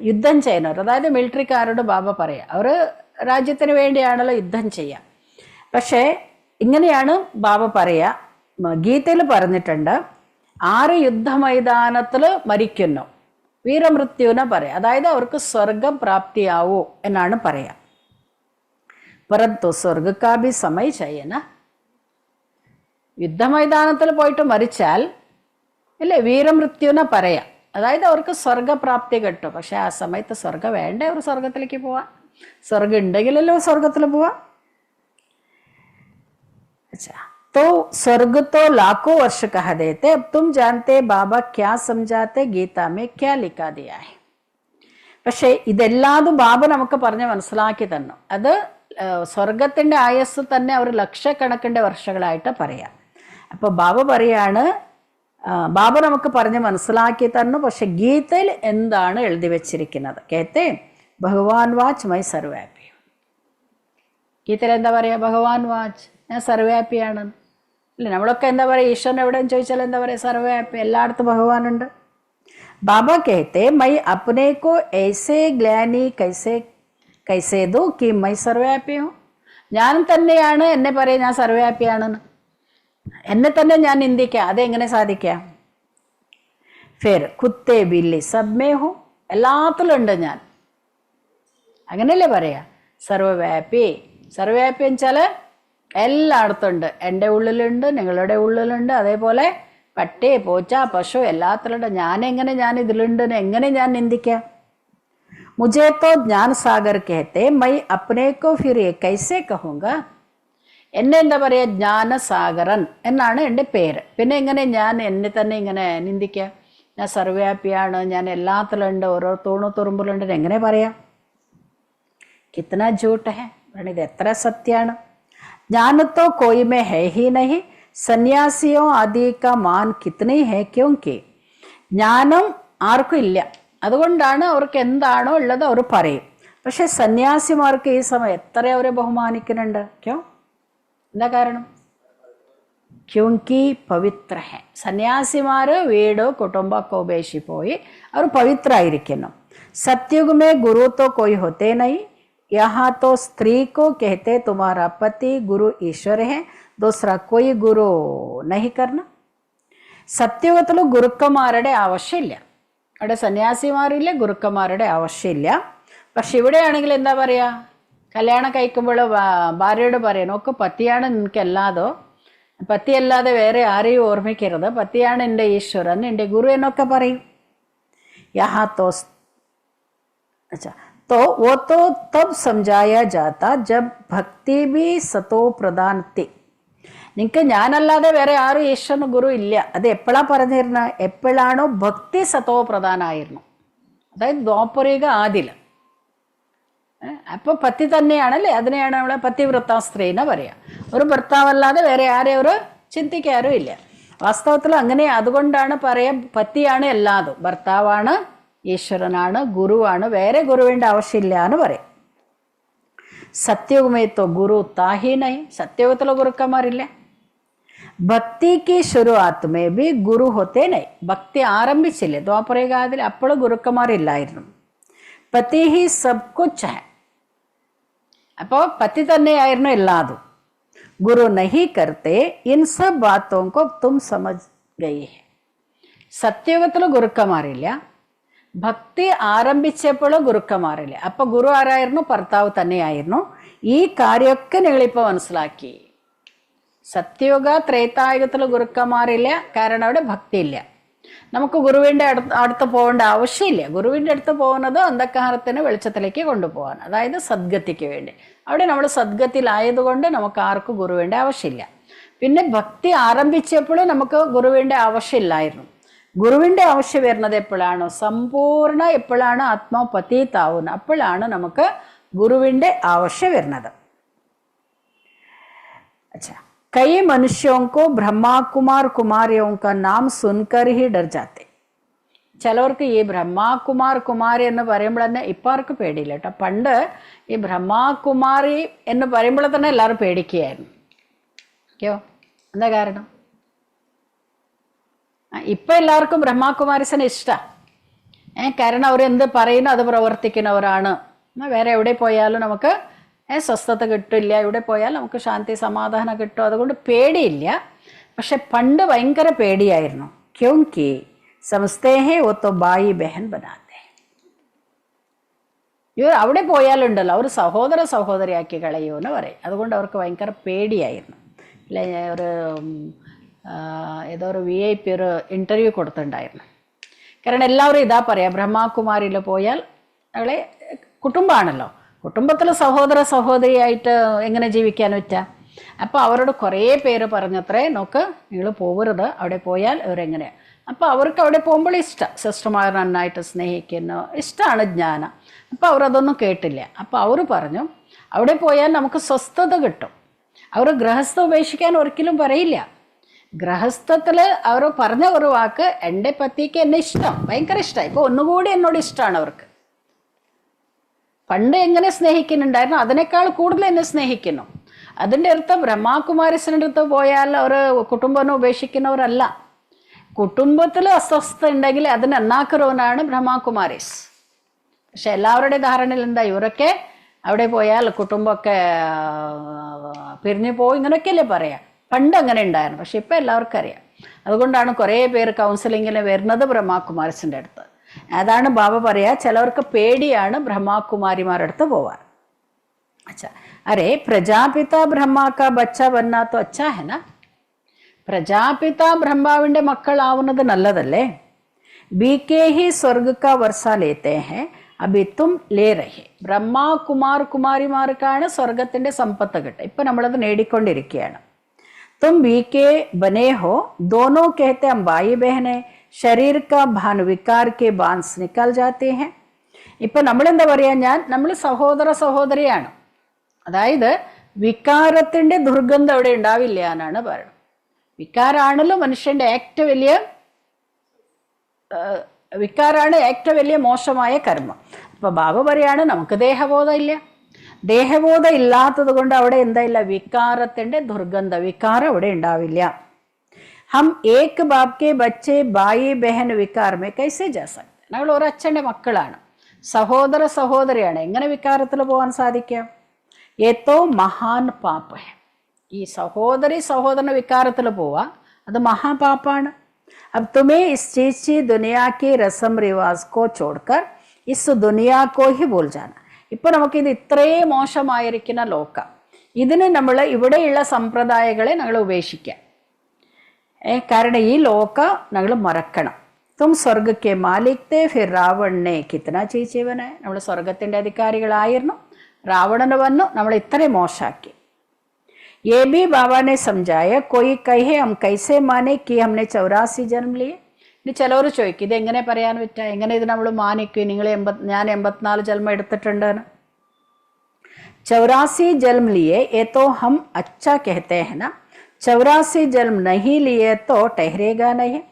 യുദ്ധം ചെയ്യുന്നവർ, അതായത് മിലിറ്ററിക്കാരോട് ബാബ പറയാം, അവർ രാജ്യത്തിന് വേണ്ടിയാണല്ലോ യുദ്ധം ചെയ്യുക. പക്ഷേ ഇങ്ങനെയാണ് ബാബ പറയുക. ഗീതയിൽ പറഞ്ഞിട്ടുണ്ട് 6 യുദ്ധമൈതാനത്തിൽ മരിക്കുന്നു വീരമൃത്യുവിനെ പറയാം. അതായത് അവർക്ക് സ്വർഗം പ്രാപ്തിയാവൂ എന്നാണ് പറയുക. പരന്തു സ്വർഗക്കാബി സമയ ചെയ്യന. യുദ്ധമൈതാനത്തിൽ പോയിട്ട് മരിച്ചാൽ ഇല്ലേ വീരമൃത്യുവിനെ പറയാം. അതായത് അവർക്ക് സ്വർഗപ്രാപ്തി കിട്ടും. പക്ഷെ ആ സമയത്ത് സ്വർഗം വേണ്ടേ? അവർ സ്വർഗത്തിലേക്ക് പോവാം. സ്വർഗം ഉണ്ടെങ്കിലല്ലോ സ്വർഗത്തിൽ പോവാം. अच्छा, तो स्वर्ग तो लाखों वर्ष कह देते. अब तुम जानते बाबा क्या समझाते, गीता में क्या लिखा दिया है. പക്ഷേ ഇതെല്ലാതും ബാബ നമുക്ക് പറഞ്ഞ് മനസ്സിലാക്കി തന്നു. അത് സ്വർഗത്തിൻ്റെ ആയസ് തന്നെ അവർ ലക്ഷക്കണക്കിൻ്റെ വർഷങ്ങളായിട്ട് പറയാം. അപ്പോൾ ബാബ പറയാണ് ബാബ നമുക്ക് പറഞ്ഞ് മനസ്സിലാക്കി തന്നു. പക്ഷെ ഗീതയിൽ എന്താണ് എഴുതി വെച്ചിരിക്കുന്നത്? കേത്തെ ഭഗവാൻ വാച്ച് മൈ സർവ്വവ്യാപി. ഗീതയിൽ എന്താ പറയുക? ഭഗവാൻ വാച്ച്, ഞാൻ സർവ്വവ്യാപിയാണ്. ഇല്ല, നമ്മളൊക്കെ എന്താ പറയുക? ഈശ്വരൻ എവിടെയെന്ന് ചോദിച്ചാൽ എന്താ പറയുക? സർവ്വവ്യാപി, എല്ലായിടത്തും ഭഗവാനുണ്ട്. ബാബ കേത്തെ മൈ അപ്നെ കോ ऐसे ഗ്ലാനി കൈസേ ദോ കി മൈ സർവ്വവ്യാപി ഹൂം. ഞാൻ തന്നെയാണ് എന്നെ പറയാം ഞാൻ സർവ്വവ്യാപിയാണെന്ന്. എന്നെ തന്നെ ഞാൻ നിന്ദിക്കാം, അതെങ്ങനെ സാധിക്കാം? ഫിർ കുത്തേ ബില്ലി സബ്മേ ഹോ, എല്ലാത്തിലും ഉണ്ട് ഞാൻ, അങ്ങനെയല്ലേ പറയാ? സർവ്വവ്യാപി. സർവ്വവ്യാപി വെച്ചാൽ എല്ലായിടത്തും ഉണ്ട്. എൻ്റെ ഉള്ളിലുണ്ട്, നിങ്ങളുടെ ഉള്ളിലുണ്ട്, അതേപോലെ പട്ടി പൂച്ച പശു എല്ലാത്തിലുണ്ട്. ഞാൻ ഇതിലുണ്ട്, എങ്ങനെ ഞാൻ നിന്ദിക്കാം? മുझे तो ज्ञान सागर कहते, मैं अपने को फिर ये कैसे कहूँगा? എന്നെ എന്താ പറയുക? ജ്ഞാനസാഗരൻ എന്നാണ് എൻ്റെ പേര്. പിന്നെ എങ്ങനെ ഞാൻ എന്നെ തന്നെ ഇങ്ങനെ നിന്ദിക്കുക? ഞാൻ സർവ്വവ്യാപിയാണ്, ഞാൻ എല്ലാത്തിലുണ്ട്, ഓരോ തൂണു തുറുമ്പിലുണ്ട്, എങ്ങനെ പറയാം? കിത്തന झूठ है, ഇത് എത്ര സത്യമാണ്? ജ്ഞാനത്തോ कोई में है ही नहीं, സന്യാസിയോ ആദി കാ മാൻ കിത്തനി ഹേ ക്യോങ്കി. ജ്ഞാനം ആർക്കും ഇല്ല, അതുകൊണ്ടാണ് അവർക്ക് എന്താണോ ഉള്ളത് അവർ പറയും. പക്ഷെ സന്യാസിമാർക്ക് ഈ സമയം എത്ര അവരെ ബഹുമാനിക്കുന്നുണ്ട്. ക്യോ? എന്താ കാരണം? ക്യോങ്കി പവിത്ര ഹെ. സന്യാസിമാർ വീട് കുടുംബമൊക്കെ ഉപേക്ഷിച്ച് പോയി അവർ പവിത്രമായിരിക്കുന്നു. സത്യുഗമേ ഗുരു തോ കോയി ഹോത്തേ നഹീ, യഹാ തോ സ്ത്രീ കോ കഹത്തെ തുമാരാ പതി ഗുരു ഈശ്വര ഹെ, ദൂസറാ കോയി ഗുരു നഹി കർണ. സത്യയുഗത്തിൽ ഗുരുക്കന്മാരുടെ ആവശ്യമില്ല, അവിടെ സന്യാസിമാരില്ല, ഗുരുക്കന്മാരുടെ ആവശ്യമില്ല. പക്ഷെ ഇവിടെയാണെങ്കിൽ എന്താ പറയുക? കല്യാണം കഴിക്കുമ്പോൾ ഭാര്യയോട് പറയാം, നോക്ക് പത്തിയാണ് നിനക്കല്ലാതോ, പത്തിയല്ലാതെ വേറെ ആരെയും ഓർമ്മിക്കരുത്, പത്തിയാണ് എൻ്റെ ഈശ്വരൻ, എൻ്റെ ഗുരു എന്നൊക്കെ പറയും. യഹാ തോ अच्छा तो वो तो तब समझाया जाता जब भक्ति भी सतो प्रधान थी. നിങ്ങൾക്ക് ഞാനല്ലാതെ വേറെ ആരും ഈശ്വരൻ ഗുരു ഇല്ല. അത് എപ്പോഴാണ് പറഞ്ഞിരുന്നത്? എപ്പോഴാണോ ഭക്തി സത്തോ പ്രധാനമായിരുന്നു, അതായത് ദ്വാപരിക ആദിൽ. അപ്പോൾ പത്തി തന്നെയാണല്ലേ, അതിനെയാണ് നമ്മളെ പതിവ്രത സ്ത്രീ എന്ന് പറയുക. ഒരു ഭർത്താവല്ലാതെ വേറെ ആരെയും ഒരു ചിന്തിക്കാരും ഇല്ല. വാസ്തവത്തിൽ അങ്ങനെ, അതുകൊണ്ടാണ് പറയാം പത്തിയാണ് എല്ലാതും, ഭർത്താവാണ്, ഈശ്വരനാണ്, ഗുരുവാണ്, വേറെ ഗുരുവിൻ്റെ ആവശ്യമില്ല എന്ന് പറയും. സത്യയുഗമേത്തോ ഗുരു താഹീനായി, സത്യയുഗത്തിലെ ഗുരുക്കന്മാരില്ല. ഭക്തിക്ക് ശുരുവാത്ത് മേ ബി ഗുരു ഹോത്തേ നൈ, ഭക്തി ആരംഭിച്ചില്ലേ ദ്വാപരകാലത്തിൽ, അപ്പോഴും ഗുരുക്കന്മാരില്ലായിരുന്നു. പതി ഹി സബ് കുച്ച് ഹെ, അപ്പോൾ പതി തന്നെയായിരുന്നു എല്ലാതും. ഗുരു നഹി കർത്തേ ഇൻ സബ് ബാത്തോ കോ തും സമജ് ഗയി ഹെ. സത്യയുഗത്തിൽ ഗുരുക്കന്മാരില്ല, ഭക്തി ആരംഭിച്ചപ്പോഴും ഗുരുക്കന്മാരില്ല. അപ്പൊ ഗുരു ആരായിരുന്നു? ഭർത്താവ് തന്നെയായിരുന്നു. ഈ കാര്യമൊക്കെ നിങ്ങളിപ്പോൾ മനസ്സിലാക്കി. സത്യയുഗ ത്രേതായുഗത്തിൽ ഗുരുക്കന്മാരില്ല, കാരണം അവിടെ ഭക്തിയില്ല. നമുക്ക് ഗുരുവിൻ്റെ അടുത്ത് പോകേണ്ട ആവശ്യമില്ല. ഗുരുവിൻ്റെ അടുത്ത് പോകുന്നത് അന്ധകാരത്തിന് വെളിച്ചത്തിലേക്ക് കൊണ്ടുപോകാൻ, അതായത് സദ്ഗതിക്ക് വേണ്ടി. അവിടെ നമ്മൾ സദ്ഗതിയിലായതുകൊണ്ട് നമുക്ക് ആർക്കും ഗുരുവിൻ്റെ ആവശ്യമില്ല. പിന്നെ ഭക്തി ആരംഭിച്ചപ്പോഴും നമുക്ക് ഗുരുവിൻ്റെ ആവശ്യമില്ലായിരുന്നു. ഗുരുവിൻ്റെ ആവശ്യം വരുന്നത് എപ്പോഴാണോ? സമ്പൂർണ്ണ എപ്പോഴാണ് ആത്മാവ് പതീതാവുന്നത്, അപ്പോഴാണ് നമുക്ക് ഗുരുവിൻ്റെ ആവശ്യം വരുന്നത്. अच्छा, कई मनुष्यों को ब्रह्मा कुमार कुमारियों का नाम सुनकर ही डर जाते. ചിലവർക്ക് ഈ ബ്രഹ്മാകുമാർ കുമാരി എന്ന് പറയുമ്പോൾ തന്നെ ഇപ്പം ആർക്ക് പേടിയില്ല കേട്ടോ. പണ്ട് ഈ ബ്രഹ്മാകുമാരി എന്ന് പറയുമ്പോൾ തന്നെ എല്ലാവരും പേടിക്കുകയായിരുന്നു. ഓക്കെയോ? എന്താ കാരണം? ഇപ്പം എല്ലാവർക്കും ബ്രഹ്മാകുമാരിസിനെ ഇഷ്ടമാണ്. കാരണം അവരെന്ത് പറയുന്നു അത് പ്രവർത്തിക്കുന്നവരാണ്. വേറെ എവിടെ പോയാലും നമുക്ക് സ്വസ്ഥത കിട്ടില്ല, എവിടെ പോയാലും നമുക്ക് ശാന്തി സമാധാനം കിട്ടും, അതുകൊണ്ട് പേടിയില്ല. പക്ഷെ പണ്ട് ഭയങ്കര പേടിയായിരുന്നു. ക്യോങ്കി സമസ്തേ ഹേ വോ തോ ബായി ബഹൻ ബനാത്തെ. ഇവർ അവിടെ പോയാലുണ്ടല്ലോ അവർ സഹോദര സഹോദരിയാക്കി കളയുമെന്ന് പറയും. അതുകൊണ്ട് അവർക്ക് ഭയങ്കര പേടിയായിരുന്നു. ഇല്ല, ഏതോ ഒരു VIP ഒരു ഇൻ്റർവ്യൂ കൊടുത്തിട്ടുണ്ടായിരുന്നു. കാരണം എല്ലാവരും ഇതാ പറയാം, ബ്രഹ്മാകുമാരിയിൽ പോയാൽ അവളെ കുടുംബമാണല്ലോ, കുടുംബത്തിൽ സഹോദര സഹോദരിയായിട്ട് എങ്ങനെ ജീവിക്കാൻ പറ്റുക? അപ്പോൾ അവരോട് കുറേ പേര് പറഞ്ഞത്രേ, നോക്ക് നിങ്ങൾ പോകരുത്, അവിടെ പോയാൽ ഇവരെങ്ങനെയാണ്. അപ്പോൾ അവർക്ക് അവിടെ പോകുമ്പോൾ ഇഷ്ടം, സിസ്റ്റർമാർ നന്നായിട്ട് സ്നേഹിക്കുന്നു, ഇഷ്ടമാണ് ജ്ഞാനം. അപ്പോൾ അവരതൊന്നും കേട്ടില്ല. അപ്പോൾ അവർ പറഞ്ഞു അവിടെ പോയാൽ നമുക്ക് സ്വസ്ഥത കിട്ടും. അവർ ഗൃഹസ്ഥ ഉപേക്ഷിക്കാൻ ഒരിക്കലും പറയില്ല. ഗൃഹസ്ഥത്തിൽ അവർ പറഞ്ഞ ഒരു വാക്ക്, എൻ്റെ പതിക്ക് എന്നെ ഇഷ്ടം, ഭയങ്കര ഇഷ്ടമായി, ഇപ്പോൾ ഒന്നുകൂടി എന്നോട് ഇഷ്ടമാണ് അവർക്ക്. പണ്ട് എങ്ങനെ സ്നേഹിക്കുന്നുണ്ടായിരുന്നു അതിനേക്കാൾ കൂടുതൽ എന്നെ സ്നേഹിക്കുന്നു. അതിൻ്റെ അർത്ഥം ബ്രഹ്മകുമാരീസിൻ്റെ അടുത്ത് പോയാൽ അവർ കുടുംബനെ ഉപേക്ഷിക്കുന്നവരല്ല. കുടുംബത്തിൽ അസ്വസ്ഥ ഉണ്ടെങ്കിൽ അതിന് എന്നാക്കുറവനാണ് ബ്രഹ്മകുമാരീസ്. പക്ഷെ എല്ലാവരുടെ ധാരണയിൽ എന്താ, ഇവരൊക്കെ അവിടെ പോയാൽ കുടുംബമൊക്കെ പിരിഞ്ഞു പോകും ഇങ്ങനെയൊക്കെയല്ലേ പറയാം. പണ്ട് അങ്ങനെ ഉണ്ടായിരുന്നു, പക്ഷെ ഇപ്പം എല്ലാവർക്കും അറിയാം. അതുകൊണ്ടാണ് കുറേ പേര് കൗൺസിലിങ്ങിന് വരുന്നത് ബ്രഹ്മകുമാരീസിൻ്റെ അടുത്ത്. അതാണ് ബാബ പറയാ, ചിലവർക്ക് പേടിയാണ് ബ്രഹ്മകുമാരിമാരുടെ അടുത്ത് പോവാൻ. അച്ഛാ അരേ പ്രജാപിത ബ്രഹ്മ കാ ബച്ച ബന്നാ തോ അച്ഛാ ഹെ നാ. പ്രജാപിത ബ്രഹ്മാവിൻ്റെ മക്കളാവുന്നത് നല്ലതല്ലേ. ബികെ ഹി സ്വർഗ കാ വർഷ ലേത്തെ ഹെ അഭി തും ലേ രഹേ. കുമാരിമാർക്കാണ് സ്വർഗത്തിൻ്റെ സമ്പത്ത് കിട്ടുക. ഇപ്പം നമ്മളത് നേടിക്കൊണ്ടിരിക്കുകയാണ്. तुम बीके बने हो, दोनों कहते हम भाई बहन है, शरीर का भान विकार के बांस निकल जाते हैं. ഇപ്പം നമ്മളെന്താ പറയുക, നമ്മൾ സഹോദര സഹോദരിയാണ്. അതായത് വികാരത്തിൻ്റെ ദുർഗന്ധം അവിടെ ഉണ്ടാവില്ല എന്നാണ് പറയുന്നത്. വികാരമാണല്ലോ മനുഷ്യൻ്റെ വികാരമാണ് ഏറ്റവും വലിയ മോശമായ കർമ്മം. അപ്പോൾ ബാബ പറയാണ് നമുക്ക് ദേഹബോധം ഇല്ല. ദേഹബോധം ഇല്ലാത്തത് കൊണ്ട് അവിടെ എന്തായില്ല, വികാരത്തിൻ്റെ ദുർഗന്ധ, വികാരം അവിടെ ഉണ്ടാവില്ല. ഹം ഏക് ബാപ് കെ ബച്ചെ ഭായി ബഹൻ വികാർ മേ കൈസെ ജാ സക്തെ. ഞങ്ങൾ ഒരച്ഛൻ്റെ മക്കളാണ്, സഹോദര സഹോദരിയാണ്, എങ്ങനെ വികാരത്തിൽ പോകാൻ സാധിക്കാം? ഏതോ മഹാൻ പാപ ഹെ. ഈ സഹോദരന് വികാരത്തിൽ പോവാ അത് മഹാപാപ്പാണ്. अब तुम्हें इस चीज की दुनिया की रस्म रिवाज को छोड़कर इस दुनिया को ही भूल जाना. ഇപ്പോൾ നമുക്കിത് ഇത്രയും മോശമായിരിക്കുന്ന ലോകം, ഇതിന് നമ്മൾ ഇവിടെയുള്ള സമ്പ്രദായങ്ങളെ ഞങ്ങൾ ഉപേക്ഷിക്കാം. കാരണം ഈ ലോകം ഞങ്ങൾ മറക്കണം. തും സ്വർഗക്കെ മാലിക് ഫിർ രാവണനെ കിത്തന ചേച്ചിവനെ. നമ്മൾ സ്വർഗത്തിൻ്റെ അധികാരികളായിരുന്നു, രാവണന് വന്നു നമ്മൾ ഇത്രയും മോശമാക്കി. ये भी बाबा ने समझाया, कोई कहे हम कैसे माने कि हमने 84 जन्म लिए. ഇനി ചിലവർ ചോദിക്കും ഇതെങ്ങനെ പറയാൻ പറ്റുക, എങ്ങനെ ഇത് നമ്മൾ മാനിക്കും, നിങ്ങൾ ഞാൻ 84 ജന്മം എടുത്തിട്ടുണ്ടെന്ന്. 84 जन्म लिए ये तो हम अच्छा कहते हैं ना, 84 जन्म नहीं लिए तो ठहरेगा नहीं.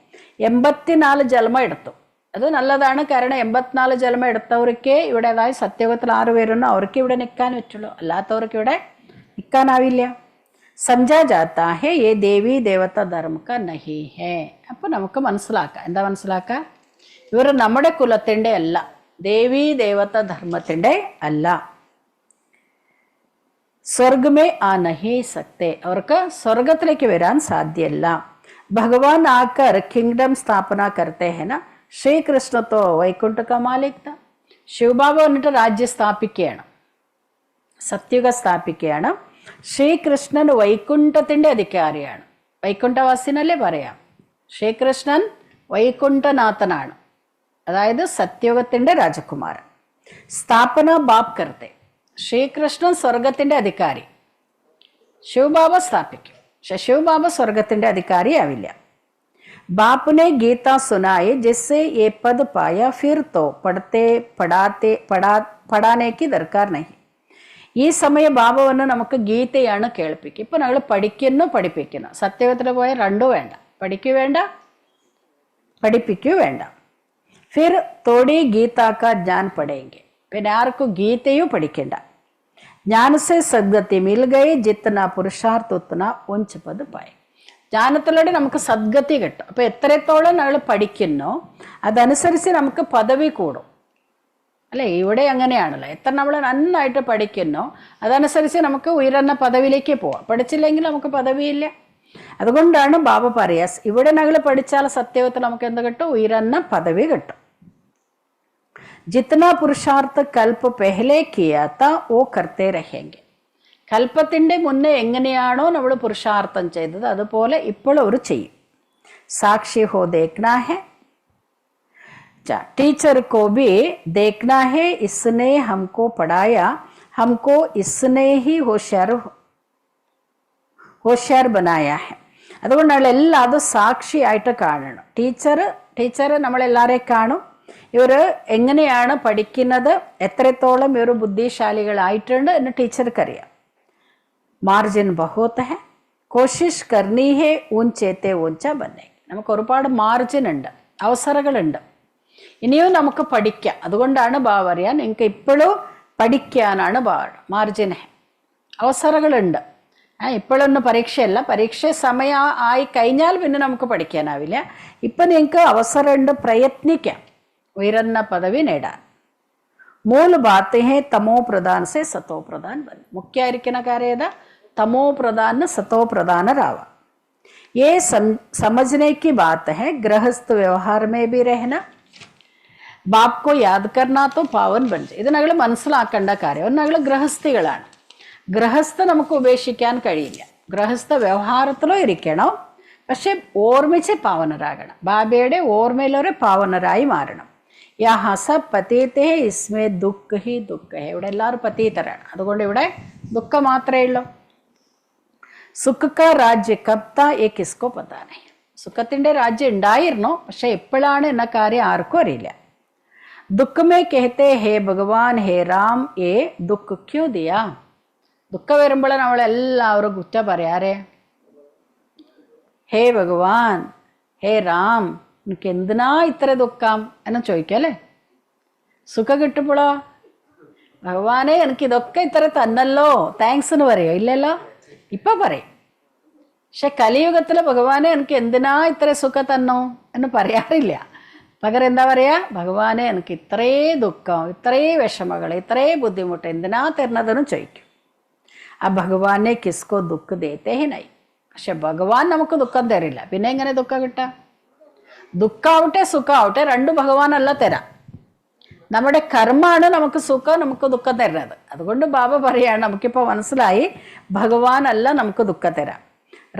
84 ജന്മം എടുത്തു, അത് നല്ലതാണ്. കാരണം 84 ജന്മം എടുത്തവർക്ക് ഇവിടെ, അതായത് സത്യയുഗത്തിൽ 6 പേരുണ്ടോ അവർക്ക് ഇവിടെ നിൽക്കാൻ പറ്റുള്ളൂ, അല്ലാത്തവർക്ക് ഇവിടെ നിൽക്കാനാവില്ല. समझा जाता है ये देवी देवता धर्म का नहीं है. അപ്പോൾ നമുക്ക് മനസ്സിലാക്കാം, എന്താ മനസ്സിലാക്കുക, ഇവർ നമ്മുടെ കുലത്തിൻ്റെ അല്ല, ദേവീ ദേവത ധർമ്മത്തിൻ്റെ അല്ല. സ്വർഗമേ ആ നഹി സക്തെ, അവർക്ക് സ്വർഗത്തിലേക്ക് വരാൻ സാധ്യമല്ല. ഭഗവാൻ ആക്കർ കിങ്ഡം സ്ഥാപന കർത്തേ ഹെ നാ. ശ്രീകൃഷ്ണ തോ വൈകുണ്ഠ കാ മാലിക് താ. ശിവബാബ വന്നിട്ട് രാജ്യം സ്ഥാപിക്കുകയാണ്, സത്യുഗ സ്ഥാപിക്കുകയാണ്. ശ്രീകൃഷ്ണൻ വൈകുണ്ഠത്തിൻ്റെ അധികാരിയാണ്, വൈകുണ്ഠവാസിനല്ലേ പറയാം. ശ്രീകൃഷ്ണൻ വൈകുണ്ഠനാഥനാണ്, അതായത് സത്യയുഗത്തിൻ്റെ രാജകുമാരൻ. സ്ഥാപന ബാപ് കർത്തെ. ശ്രീകൃഷ്ണൻ സ്വർഗത്തിൻ്റെ അധികാരി, ശിവബാബ സ്ഥാപിക്കും. പക്ഷെ ശിവബാബ സ്വർഗത്തിൻ്റെ അധികാരിയാവില്ല. ബാപ്പുനെ ഗീത സുനായി ജിസ്സെ യേ പദ് പായ ഫിർ തോ പഠാനേക്ക് ദർക്കാർ നഹി. ഈ സമയം ബാബ വന്ന് നമുക്ക് ഗീതയാണ് കേൾപ്പിക്കുക. ഇപ്പം ഞങ്ങൾ പഠിക്കുന്നു പഠിപ്പിക്കുന്നു. സത്യത്തിൽ പോയാൽ രണ്ടും വേണ്ട, പഠിക്കൂ വേണ്ട, പഠിപ്പിക്കൂ വേണ്ട. ഫിർ തോടി ഗീതാക്കാ ജ്ഞാൻ പഠേങ്കെ. പിന്നെ ആർക്കും ഗീതയും പഠിക്കണ്ട. ജ്ഞാനസെ സദ്ഗതി മിൽ ഗൈ ജിത്തന പുരുഷാർത്ഥ ഉത്തന ഉഞ്ച് പദ് പായ. ജ്ഞാനത്തിലൂടെ നമുക്ക് സദ്ഗതി കിട്ടും. അപ്പോൾ എത്രത്തോളം ഞങ്ങൾ പഠിക്കുന്നോ അതനുസരിച്ച് നമുക്ക് പദവി കൂടും, അല്ലേ? ഇവിടെ അങ്ങനെയാണല്ലോ, എത്ര നമ്മൾ നന്നായിട്ട് പഠിക്കുന്നോ അതനുസരിച്ച് നമുക്ക് ഉയർന്ന പദവിയിലേക്ക് പോവാം. പഠിച്ചില്ലെങ്കിൽ നമുക്ക് പദവിയില്ല. അതുകൊണ്ടാണ് ബാബ പറയാസ്, ഇവിടെ ഞങ്ങൾ പഠിച്ചാൽ സത്യത്തിൽ നമുക്ക് എന്ത് കിട്ടും? ഉയർന്ന പദവി കിട്ടും. ജിത്തന പുരുഷാർത്ഥ കൽപ്പ് പെഹലെ കിയാത്ത ഓ കർത്തേ രഹേങ്കെ. കൽപ്പത്തിൻ്റെ മുന്നേ എങ്ങനെയാണോ നമ്മൾ പുരുഷാർത്ഥം ചെയ്തത് അതുപോലെ ഇപ്പോൾ അവർ ചെയ്യും. സാക്ഷി ഹോ ദേഖ്നാ ഹെ. टीचर को भी देखना है, इसने हमको पढ़ाया, हमको इसने ही होशियार बनाया है. അതുകൊണ്ടാണ് എല്ലാതും സാക്ഷിയായിട്ട് കാണണം. ടീച്ചർ നമ്മളെല്ലാവരെയും കാണും. ഇവർ എങ്ങനെയാണ് പഠിക്കുന്നത്, എത്രത്തോളം ഇവർ ബുദ്ധിശാലികളായിട്ടുണ്ട് എന്ന് ടീച്ചർക്കറിയാം. മാർജിൻ ബഹുത്ത് ഹെ, കോശിഷ് കർണി ഹേ ഊഞ്ചേത്തെ ഊഞ്ച ബന്നെ. നമുക്ക് ഒരുപാട് മാർജിൻ ഉണ്ട്, അവസരങ്ങളുണ്ട്. ഇനിയും നമുക്ക് പഠിക്കാം. അതുകൊണ്ടാണ് ബാ പറയാൻ നിങ്ങൾക്ക് ഇപ്പോഴും പഠിക്കാനാണ് മാർജിൻ. അവസരങ്ങളുണ്ട്. ഇപ്പോഴൊന്നും പരീക്ഷയല്ല, പരീക്ഷ സമയം ആയി കഴിഞ്ഞാൽ പിന്നെ നമുക്ക് പഠിക്കാനാവില്ല. ഇപ്പം നിങ്ങൾക്ക് അവസരമുണ്ട്, പ്രയത്നിക്കാം ഉയർന്ന പദവി നേടാൻ. മൂല ബാത്ത് ഹേ തമോ പ്രധാൻ സെ സത്തോ പ്രധാൻ ബന്നെ. മുഖ്യമായിരിക്കുന്ന കാര്യം ഏതാ? തമോ പ്രധാന സത്തോ പ്രധാനരാവാം. ये समझने की बात है गृहस्थ व्यवहार में भी रहना. ബാപ്പ് കോ യാദ് കർണാത്തോ പാവൻ ബൻ ജായ്. ഇത് ഞങ്ങൾ മനസ്സിലാക്കേണ്ട കാര്യം. ഞങ്ങൾ ഗൃഹസ്ഥികളാണ്. ഗൃഹസ്ഥ നമുക്ക് ഉപേക്ഷിക്കാൻ കഴിയില്ല. ഗൃഹസ്ഥ വ്യവഹാരത്തിലോ ഇരിക്കണം, പക്ഷെ ഓർമ്മിച്ച് പാവനരാകണം. ബാബയുടെ ഓർമ്മയിലൊരു പാവനരായി മാറണം. യാ ഹസ പതീതേ ഇസ്മേ ദുഃഖ ഹി ദുഃഖ. ഇവിടെ എല്ലാവരും പതീതരാണ്, അതുകൊണ്ട് ഇവിടെ ദുഃഖം മാത്രമേ ഉള്ളൂ. സുഖ രാജ്യ കബ്ത ഏ കിസ്കോ പതാനേ. സുഖത്തിൻ്റെ രാജ്യം ഉണ്ടായിരുന്നു, പക്ഷെ എപ്പോഴാണ് എന്ന കാര്യം ആർക്കും അറിയില്ല. ദുഃഖമേ കഹത്തെ ഹേ ഭഗവാൻ ഹേ രാം ഏ ദുഃഖ ക്യോ ദിയാ. ദുഃഖം വരുമ്പോൾ നമ്മളെല്ലാവരും കുറ്റം പറയാറേ, ഹേ ഭഗവാൻ ഹേ രാം എനിക്ക് എന്തിനാ ഇത്ര ദുഃഖം എന്ന് ചോദിക്കല്ലേ. സുഖം കിട്ടുമ്പോഴോ ഭഗവാനെ എനിക്ക് ഇതൊക്കെ ഇത്ര തന്നല്ലോ താങ്ക്സ് എന്ന് പറയോ? ഇല്ലല്ലോ, ഇപ്പം പറയും. പക്ഷെ കലിയുഗത്തിൽ ഭഗവാനെ എനിക്ക് എന്തിനാ ഇത്ര സുഖം തന്നോ എന്ന് പറയാറില്ല. പകരം എന്താ പറയാ? ഭഗവാനെ എനിക്ക് ഇത്രേ ദുഃഖം, ഇത്രേ വിഷമങ്ങൾ, ഇത്രേ ബുദ്ധിമുട്ട് എന്തിനാ തരുന്നതെന്ന് ചോദിക്കും. ആ ഭഗവാനെ കിസ്കോ ദുഃഖ ദേത്തേ ഹി നൈ. പക്ഷെ ഭഗവാൻ നമുക്ക് ദുഃഖം തരില്ല, പിന്നെ എങ്ങനെ ദുഃഖം കിട്ടാം? ദുഃഖാവട്ടെ സുഖാവട്ടെ രണ്ടും ഭഗവാനല്ല തരാം. നമ്മുടെ കർമ്മമാണ് നമുക്ക് സുഖം നമുക്ക് ദുഃഖം തരുന്നത്. അതുകൊണ്ട് ബാബ പറയാണ്, നമുക്കിപ്പോൾ മനസ്സിലായി ഭഗവാൻ അല്ല നമുക്ക് ദുഃഖം തരാം.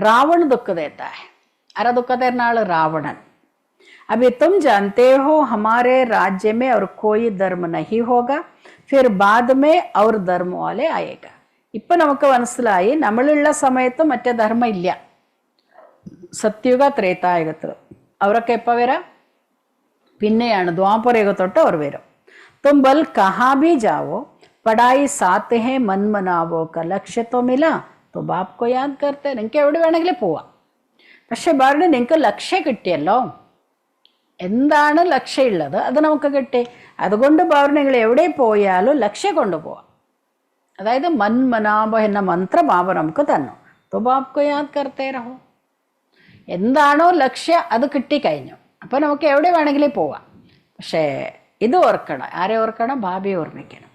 रावण दुख देता है. अरे दुख देना आल रावणन. अभी तुम जानते हो हमारे राज्य में और कोई धर्म नहीं होगा, फिर बाद में और धर्म वाले आएगा. ഇപ്പം നമുക്ക് മനസ്സിലായി നമ്മളുള്ള സമയത്ത് മറ്റേ ധർമ്മം ഇല്ല. സത്യുഗ ത്രേതായുഗത്തിൽ അവരൊക്കെ എപ്പോൾ വരാം? പിന്നെയാണ് ദ്വാപരയുഗ തൊട്ട് അവർ വരും. तुम बल कहाँ भी जाओ पढ़ाई साथ है मन मनावो का लक्ष्य तो मिला तो बाप को याद करते. നിങ്ങൾക്ക് എവിടെ വേണമെങ്കിലും പോവാം, പക്ഷെ ബാറിന് നിങ്ങൾക്ക് ലക്ഷ്യം കിട്ടിയല്ലോ. എന്താണ് ലക്ഷ്യമുള്ളത് അത് നമുക്ക് കിട്ടി. അതുകൊണ്ട് ബാറിന് നിങ്ങൾ എവിടെ പോയാലും ലക്ഷ്യം കൊണ്ടുപോവാം. അതായത് മൻ മനാഭ എന്ന മന്ത്രം ബാബ നമുക്ക് തന്നു. तो बाप को याद करते रहो. എന്താണോ ലക്ഷ്യം അത് കിട്ടിക്കഴിഞ്ഞു, അപ്പോൾ നമുക്ക് എവിടെ വേണമെങ്കിലും പോവാം. പക്ഷേ ഇത് ഓർക്കണം. ആരെ ഓർക്കണം? ബാബയെ ഓർമ്മിക്കണം.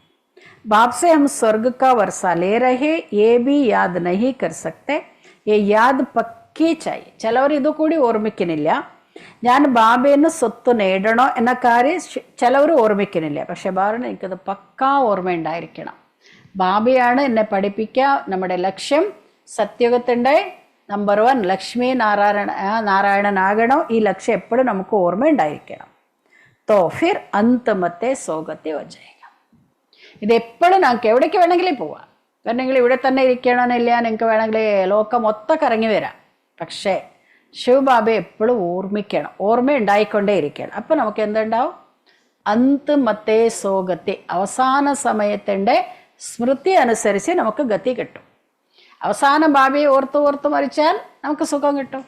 बाप से हम स्वर्ग का वर्षा ले रहे, ये भी याद नहीं कर सकते. ये याद पक्की चाहिए. ചിലവർ ഇത് കൂടി ഓർമ്മിക്കുന്നില്ല. ഞാൻ ബാബയെന്ന് സ്വത്ത് നേടണോ എന്ന കാര്യം ചിലവർ ഓർമ്മിക്കുന്നില്ല. പക്ഷെ ബാബന് എനിക്കത് പക്കാ ഓർമ്മയുണ്ടായിരിക്കണം. ബാബയാണ് എന്നെ പഠിപ്പിക്കുക. നമ്മുടെ ലക്ഷ്യം സത്യയുഗത്തിൻ്റെ നമ്പർ 1 ലക്ഷ്മി നാരായണനാകണം. ഈ ലക്ഷ്യം എപ്പോഴും നമുക്ക് ഓർമ്മയുണ്ടായിരിക്കണം. तो फिर अंतमते सोगति हो जाएगा. ഇതെപ്പോഴും നമുക്ക് എവിടേക്ക് വേണമെങ്കിലും പോവാം. കാരണം ഇവിടെ തന്നെ ഇരിക്കണമെന്നില്ല, നിങ്ങൾക്ക് വേണമെങ്കിൽ ലോകം മൊത്തം കറങ്ങി വരാം. പക്ഷേ ശിവബാബയെ എപ്പോഴും ഓർമ്മിക്കണം, ഓർമ്മ ഉണ്ടായിക്കൊണ്ടേ ഇരിക്കണം. അപ്പം നമുക്ക് എന്തുണ്ടാവും? അന്തമത്തെ സോഗത്തി, അവസാന സമയത്തിൻ്റെ സ്മൃതി അനുസരിച്ച് നമുക്ക് ഗതി കിട്ടും. അവസാനം ബാബയെ ഓർത്ത് മരിച്ചാൽ നമുക്ക് സുഖം കിട്ടും.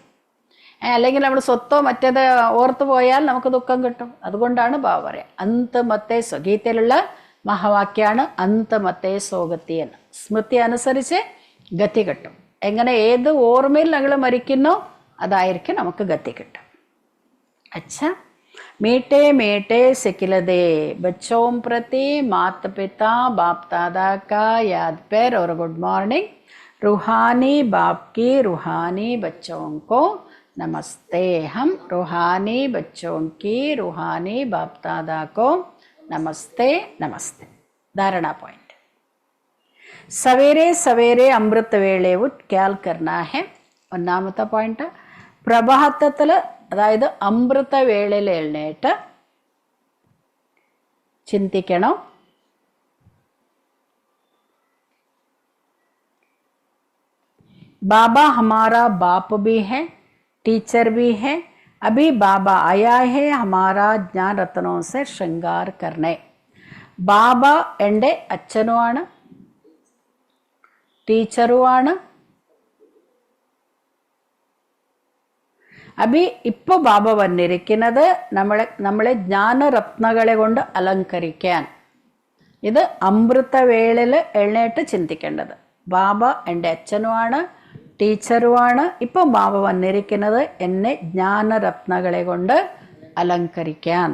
അല്ലെങ്കിൽ നമ്മൾ സ്വത്തോ മറ്റേത് ഓർത്തു പോയാൽ നമുക്ക് ദുഃഖം കിട്ടും. അതുകൊണ്ടാണ് ബാബ പറയാം അന്തമത്തെ ഗീതയിലുള്ള മഹാവാക്യാണ് അന്തമത്തെ സോഗത്തി എന്ന്. സ്മൃതി അനുസരിച്ച് ഗതി കിട്ടും. എങ്ങനെ ഏത് ഓർമ്മയിൽ ഞങ്ങൾ മരിക്കുന്നോ അതായിരിക്കും നമുക്ക് ഗതി കിട്ടും. अच्छा, मीठे मीठे सिखिलदे बच्चों प्रति माता पिता बाप दादा का याद पर और गुड मॉर्निंग. रूहानी बाप की रूहानी बच्चों को नमस्ते. हम रूहानी बच्चों की रूहानी बाप दादा को नमस्ते नमस्ते. धारणा पॉइंट. सवेरे सवेरे अमृत वेले उठ ख्याल करना है. ഒന്നാമത്തെ പോയിന്റ് പ്രഭാതത്തിൽ, അതായത് അമൃത വേളയിൽ എഴുന്നേറ്റ് ചിന്തിക്കണം. बाबा हमारा बाप भी है, टीचर भी है. अभी बाबा आया है हमारा ज्ञान रत्नों से श्रृंगार करने. ബാബ എൻ്റെ അച്ഛനുമാണ്, ടീച്ചറുമാണ്, ഇപ്പോൾ ബാബ വന്നിരിക്കുന്നത് നമ്മളെ ജ്ഞാനരത്നങ്ങളെ കൊണ്ട് അലങ്കരിക്കാൻ. ഇത് അമൃതവേളയിൽ എഴുന്നേറ്റ് ചിന്തിക്കേണ്ടത്. ബാബ എൻ്റെ അച്ഛനുമാണ്, ടീച്ചറുമാണ്. ഇപ്പോൾ ബാബ വന്നിരിക്കുന്നത് എന്നെ ജ്ഞാനരത്നങ്ങളെ കൊണ്ട് അലങ്കരിക്കാൻ.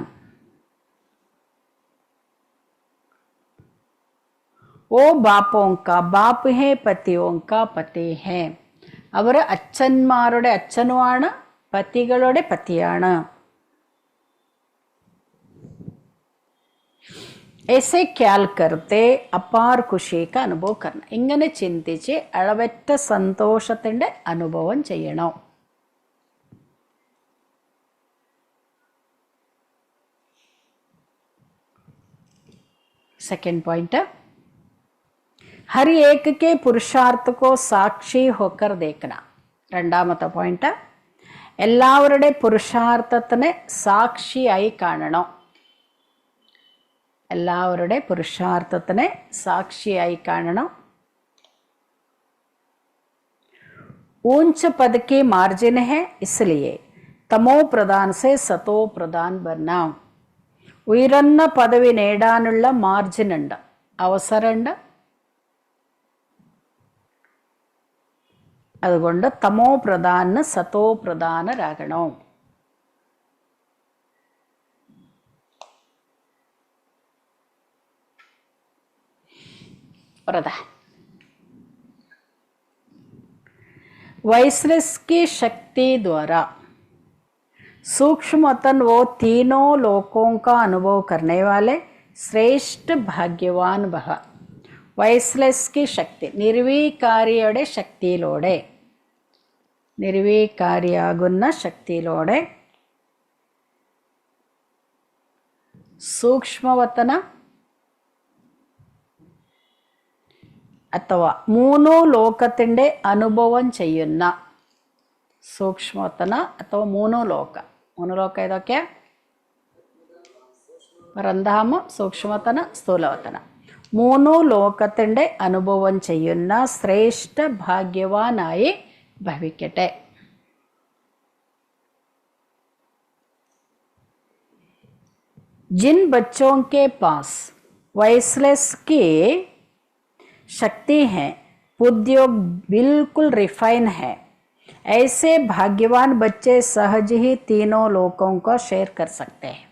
ഓ ബാപ്പോങ്ക ബാപ്പ് ഹേ പതിയോങ്ക പതി ഹേ. അവർ അച്ഛന്മാരുടെ അച്ഛനുമാണ്, പതികളുടെ പതിയാണ്. ऐसे ख्याल करते अपार खुशी का अनुभव करना. ഇങ്ങനെ ചിന്തിച്ച് അളവറ്റ സന്തോഷത്തിൻ്റെ അനുഭവം ചെയ്യണം. सेकंड पॉइंट, हर एक के पुरुषार्थ को साक्षी होकर देखना. രണ്ടാമത്തെ പോയിന്റ്, എല്ലാവരുടെ പുരുഷാർത്ഥത്തിനെ സാക്ഷിയായി കാണണം. എല്ലാവരുടെ പുരുഷാർത്ഥത്തിനെ സാക്ഷിയായി കാണണം. ऊंच पद की मार्जिन है, इसलिए तमो प्रधान से सतो प्रधान बनना. ഉയർന്ന പദവി നേടാനുള്ള മാർജിൻ ഉണ്ട്, അവസരമുണ്ട്. അതുകൊണ്ട് തമോ പ്രധാന സതോ പ്രധാനരാകണം. प्रधान वाइसलेस की शक्ति द्वारा सूक्ष्मतन वो तीनों लोकों का अनुभव करने वाले श्रेष्ठ भाग्यवान भव. വൈസ്ലെസ് की ശക്തി, നിർവീകാരിയുടെ ശക്തിയിലൂടെ, നിർവീകാരിയാകുന്ന ശക്തിയിലൂടെ സൂക്ഷ്മവത്തന അഥവാ മൂന്നോ ലോകത്തിൻ്റെ അനുഭവം ചെയ്യുന്ന സൂക്ഷ്മവത്തന അഥവാ മൂന്നോ ലോക. മൂന്ന് ലോക ഏതൊക്കെയാ? പരന്ധാമ, സൂക്ഷ്മവത്തന, സ്ഥൂലവത്തന. മൂന്നോ ലോകത്തിൻ്റെ അനുഭവം ചെയ്യുന്ന ശ്രേഷ്ഠ ഭാഗ്യവാനായി ഭവിക്കട്ടെ. जिन बच्चों के पास वाइसलेस की शक्ति है, उद्योग बिल्कुल रिफाइन है, ऐसे भाग्यवान बच्चे सहज ही तीनों लोकों को शेयर कर सकते हैं.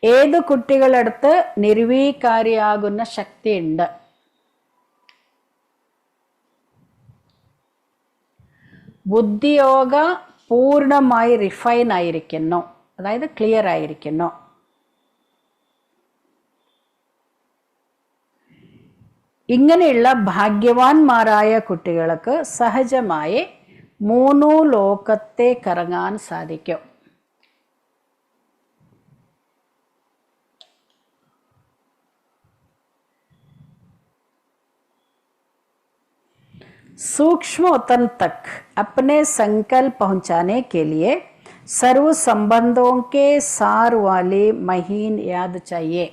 ഏത് കുട്ടികളടുത്ത് നിർവീകാരിയാകുന്ന ശക്തിയുണ്ട്, ബുദ്ധിയോഗ പൂർണ്ണമായി റിഫൈൻ ആയിരിക്കുന്നു, അതായത് ക്ലിയർ ആയിരിക്കുന്നു, ഇങ്ങനെയുള്ള ഭാഗ്യവാന്മാരായ കുട്ടികൾക്ക് സഹജമായി മൂന്നു ലോകത്തെ കറങ്ങാൻ സാധിക്കും. सूक्ष्म उतन तक अपने संकल्प पहुंचाने के लिए सर्व संबंधों के सार वाली महीन याद चाहिए.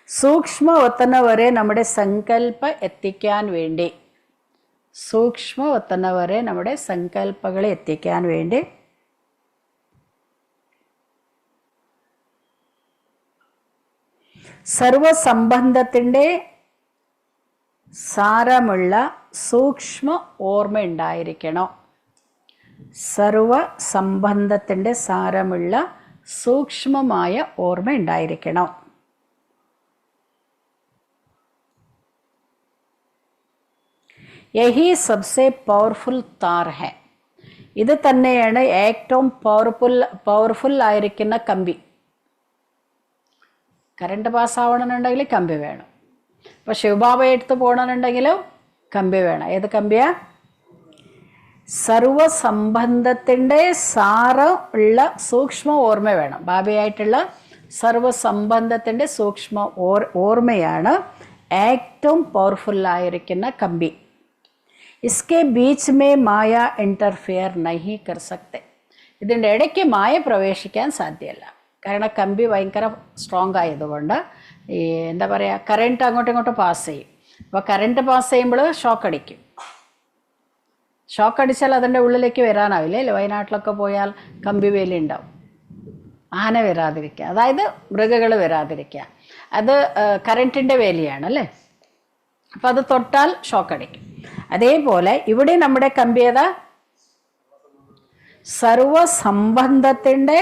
സൂക്ഷ്മവത്തന വരെ നമ്മുടെ സങ്കല്പ എത്തിക്കാൻ വേണ്ടി, സൂക്ഷ്മവത്തന വരെ നമ്മുടെ സങ്കല്പങ്ങളെ എത്തിക്കാൻ വേണ്ടി സർവസംബന്ധത്തിൻ്റെ സാരമുള്ള സൂക്ഷ്മ ഓർമ്മ ഉണ്ടായിരിക്കണം. സർവസംബന്ധത്തിൻ്റെ സാരമുള്ള സൂക്ഷ്മമായ ഓർമ്മ ഉണ്ടായിരിക്കണം. യഹി സബ്സെ പവർഫുൾ താർ ഹെ. ഇത് തന്നെയാണ് ഏറ്റവും പവർഫുൾ ആയിരിക്കുന്ന കമ്പി. കറണ്ട് പാസ്സാവണമെന്നുണ്ടെങ്കിൽ കമ്പി വേണം. അപ്പോൾ ശിവബാബ എടുത്ത് പോകണമെന്നുണ്ടെങ്കിലും കമ്പി വേണം. ഏത് കമ്പിയാ? സർവസംബന്ധത്തിൻ്റെ സാരം ഉള്ള സൂക്ഷ്മ ഓർമ്മ വേണം. ബാബയായിട്ടുള്ള സർവസംബന്ധത്തിൻ്റെ സൂക്ഷ്മ ഓർമ്മയാണ് ഏറ്റവും പവർഫുള്ളായിരിക്കുന്ന കമ്പി. इसके बीच में माया इंटरफेयर नहीं कर सकते. ഇതിൻ്റെ ഇടയ്ക്ക് മായ പ്രവേശിക്കാൻ സാധ്യമല്ല. കാരണം കമ്പി ഭയങ്കര സ്ട്രോങ് ആയതുകൊണ്ട് ഈ എന്താ പറയുക, കറണ്ട് അങ്ങോട്ടും ഇങ്ങോട്ടും പാസ് ചെയ്യും. അപ്പോൾ കറണ്ട് പാസ് ചെയ്യുമ്പോൾ ഷോക്ക് അടിക്കും. ഷോക്ക് അടിച്ചാൽ അതിൻ്റെ ഉള്ളിലേക്ക് വരാനാവില്ലേ അല്ലേ? വയനാട്ടിലൊക്കെ പോയാൽ കമ്പിവേലി ഉണ്ടാവും. ആന വരാതിരിക്കുക, അതായത് മൃഗങ്ങൾ വരാതിരിക്കുക. അത് കറണ്ടിൻ്റെ വേലിയാണ് അല്ലേ? അപ്പം അത് തൊട്ടാൽ ഷോക്ക് അടിക്കും. അതേപോലെ ഇവിടെ നമ്മുടെ കമ്പിയത സർവസംബന്ധത്തിൻ്റെ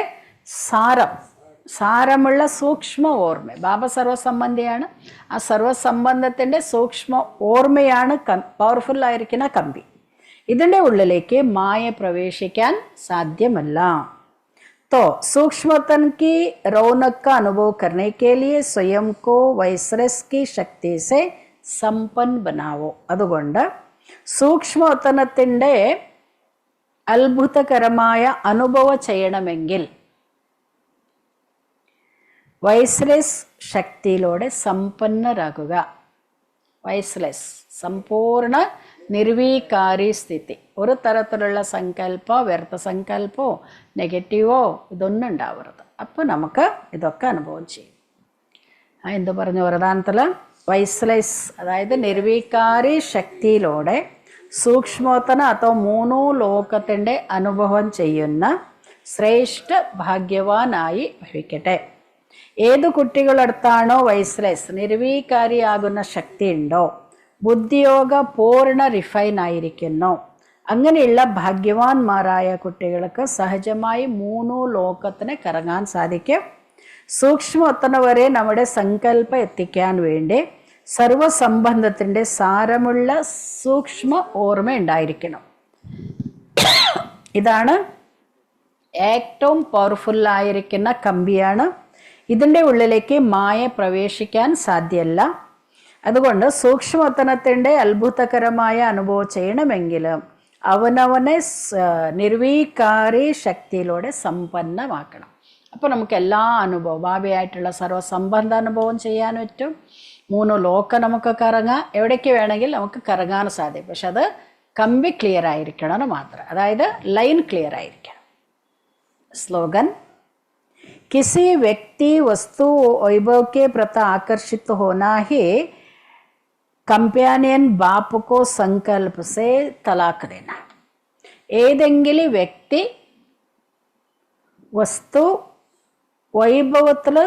സാരമുള്ള സൂക്ഷ്മ ഓർമ്മ. ബാബ സർവസംബന്ധിയാണ്. ആ സർവസംബന്ധത്തിൻ്റെ സൂക്ഷ്മ ഓർമ്മയാണ് പവർഫുള്ളായിരിക്കുന്ന കമ്പി. ഇതിൻ്റെ ഉള്ളിലേക്ക് മായ പ്രവേശിക്കാൻ സാധ്യമല്ല. तो सूक्ष्मतन की रौनक का अनुभव करने के लिए स्वयं को वैसरस की शक्ति से संपन्न बनावो. അതുകൊണ്ട് സൂക്ഷ്മതനത്തിൻ്റെ അത്ഭുതകരമായ അനുഭവം ചെയ്യണമെങ്കിൽ വൈസ്രസ് ശക്തിയിലൂടെ സമ്പന്നരാകുക. വൈസ്രസ് സമ്പൂർണ്ണ നിർവീകാരി സ്ഥിതി. ഒരു തരത്തിലുള്ള സങ്കല്പോ വ്യർത്ഥ സങ്കല്പോ നെഗറ്റീവോ ഇതൊന്നും ഉണ്ടാവരുത്. അപ്പോൾ നമുക്ക് ഇതൊക്കെ അനുഭവം ചെയ്യും. എന്ത് പറഞ്ഞു വരദാനത്തിൽ? വൈസ്ലൈസ്, അതായത് നിർവീകാരി ശക്തിയിലൂടെ സൂക്ഷ്മോത്തന അഥവാ മൂന്നോ ലോകത്തിൻ്റെ അനുഭവം ചെയ്യുന്ന ശ്രേഷ്ഠ ഭാഗ്യവാനായി ഭവിക്കട്ടെ. ഏത് കുട്ടികളടുത്താണോ വൈസ്ലൈസ് നിർവീകാരിയാകുന്ന ശക്തി ഉണ്ടോ, ബുദ്ധിയോഗ പൂർണ്ണ റിഫൈൻ ആയിരിക്കുന്നു, അങ്ങനെയുള്ള ഭാഗ്യവാന്മാരായ കുട്ടികൾക്ക് സഹജമായി മൂന്നോ ലോകത്തിന് കറങ്ങാൻ സാധിക്കും. സൂക്ഷ്മോത്തന വരെ നമ്മുടെ സങ്കല്പം എത്തിക്കാൻ വേണ്ടി സർവസംബന്ധത്തിൻ്റെ സാരമുള്ള സൂക്ഷ്മ ഓർമ്മ ഉണ്ടായിരിക്കണം. ഇതാണ് ഏറ്റവും പവർഫുള്ളായിരിക്കുന്ന കമ്പിയാണ്. ഇതിൻ്റെ ഉള്ളിലേക്ക് മായ പ്രവേശിക്കാൻ സാധ്യമല്ല. അതുകൊണ്ട് സൂക്ഷ്മോത്തനത്തിൻ്റെ അത്ഭുതകരമായ അനുഭവം ചെയ്യണമെങ്കിൽ അവനവനെ നിർവീകാരി ശക്തിയിലൂടെ സമ്പന്നമാക്കണം. അപ്പോൾ നമുക്ക് എല്ലാ അനുഭവം ഭാവിയായിട്ടുള്ള സർവസംബന്ധ അനുഭവം ചെയ്യാൻ പറ്റും. മൂന്ന് ലോക നമുക്ക് കറങ്ങാം, എവിടേക്ക് വേണമെങ്കിൽ നമുക്ക് കറങ്ങാൻ സാധിക്കും. പക്ഷെ അത് കമ്പി ക്ലിയർ ആയിരിക്കണം മാത്രം, അതായത് ലൈൻ ക്ലിയർ ആയിരിക്കണം. സ്ലോഗൻ: किसी व्यक्ति वस्तु वैभव के प्रति आकर्षित होना ही कंपेनियन बाप को संकल्प से तलाक देना. ഏതെങ്കിലും വ്യക്തി വസ്തു വൈഭവത്തിൽ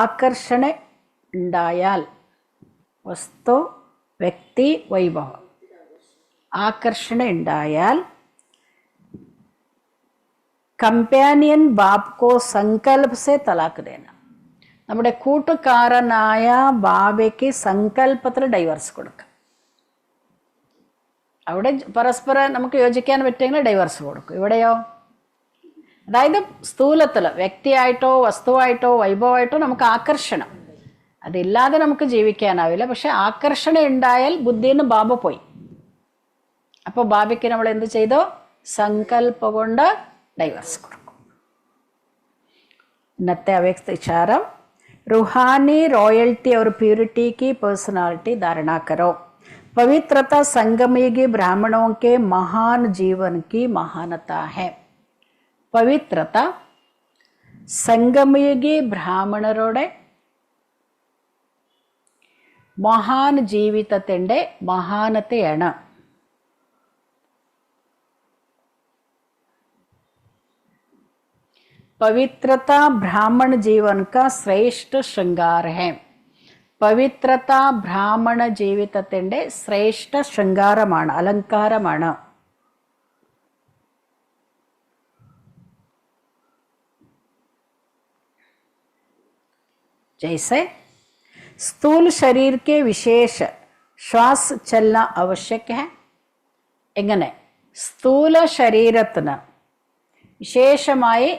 ആകർഷണ ഉണ്ടായാൽ, വസ്തു വ്യക്തി വൈഭവം ആകർഷണ ഉണ്ടായാൽ കമ്പാനിയൻ ബാപ് കോ സങ്കല്പ സെ തലാക്ക് ദേന. നമ്മുടെ കൂട്ടുകാരനായ ബാബയ്ക്ക് സങ്കല്പത്തിൽ ഡൈവേഴ്സ് കൊടുക്കുക. അവിടെ പരസ്പരം നമുക്ക് യോജിക്കാൻ പറ്റുമെങ്കിൽ ഡൈവേഴ്സ് കൊടുക്കും. ഇവിടെയോ, അതായത് സ്ഥൂലത്തിൽ വ്യക്തിയായിട്ടോ വസ്തുവായിട്ടോ വൈഭവമായിട്ടോ നമുക്ക് ആകർഷണം, അതില്ലാതെ നമുക്ക് ജീവിക്കാനാവില്ല. പക്ഷെ ആകർഷണം ഉണ്ടായാൽ ബുദ്ധിന്ന് ബാബ പോയി. അപ്പോൾ ബാബയ്ക്ക് നമ്മൾ എന്ത് ചെയ്തോ? സങ്കല്പ കൊണ്ട് ഡൈവേഴ്സ് കൊടുക്കും. ഇന്നത്തെ അവ്യക്ത വിചാരം: रूहानी रॉयल्टी और प्यूरिटी की पर्सनालिटी धारणा करो. पवित्रता संगमयुगी ब्राह्मणों के महान जीवन की महानता है. പവിത്രത സംഗമയുഗി ബ്രാഹ്മണരുടെ മഹാൻ ജീവിതത്തിൻ്റെ മഹാനതയാണ്. पवित्रता ब्राह्मण जीवन का श्रेष्ठ श्रृंगार है. പവിത്രത ബ്രാഹ്മണ ജീവിതത്തിൻ്റെ ശ്രേഷ്ഠ ശൃംഗാരമാണ്, അലങ്കാരമാണ്. जैसे स्थूल शरीर के विशेष श्वास चलना आवश्यक है. എങ്ങനെ? സ്ഥൂല ശരീരത്തിന് വിശേഷമായി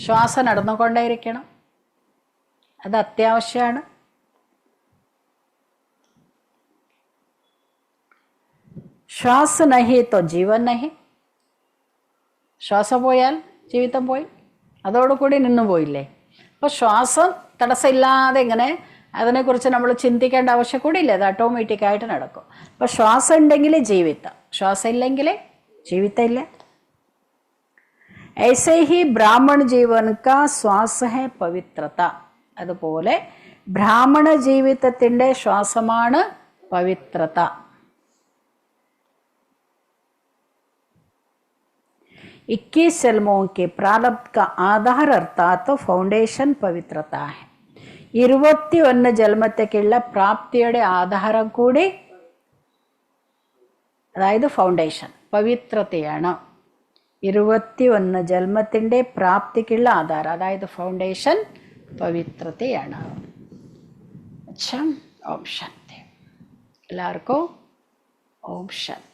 ശ്വാസം നടന്നുകൊണ്ടേയിരിക്കണം, അത് അത്യാവശ്യമാണ്. ശ്വാസ നഹി തോ ജീവൻ നഹി. ശ്വാസം പോയാൽ ജീവിതം പോയി, അതോടുകൂടി നിന്നു പോയില്ലേ. അപ്പോൾ ശ്വാസം തടസ്സമില്ലാതെ ഇങ്ങനെ അതിനെക്കുറിച്ച് നമ്മൾ ചിന്തിക്കേണ്ട ആവശ്യം കൂടി ഇല്ല, അത് ഓട്ടോമാറ്റിക്കായിട്ട് നടക്കും. അപ്പോൾ ശ്വാസം ഉണ്ടെങ്കിൽ ജീവിതം, ശ്വാസം ഇല്ലെങ്കിൽ ജീവിതം ഇല്ല. ऐसे ही ब्राह्मण जीवन का श्वास है पवित्रता. അതുപോലെ ബ്രാഹ്മണ ജീവിതത്തിൻ്റെ ശ്വാസമാണ് പവിത്രത. 21 जन्मों के प्रारब्ध का आधार अर्थात तो ഫൗണ്ടേഷൻ പവിത്രത है. 21 ജന്മത്തേക്കുള്ള പ്രാപ്തിയുടെ ആധാരം കൂടി അതായത് ഫൗണ്ടേഷൻ പവിത്രതയാണ്. 21 ജന്മത്തിൻ്റെ പ്രാപ്തിക്കുള്ള ആധാരം അതായത് ഫൗണ്ടേഷൻ പവിത്രതയാണ്. അച്ഛാ, ഓം ശാന്തി. എല്ലാവർക്കും ഓം ശാന്തി.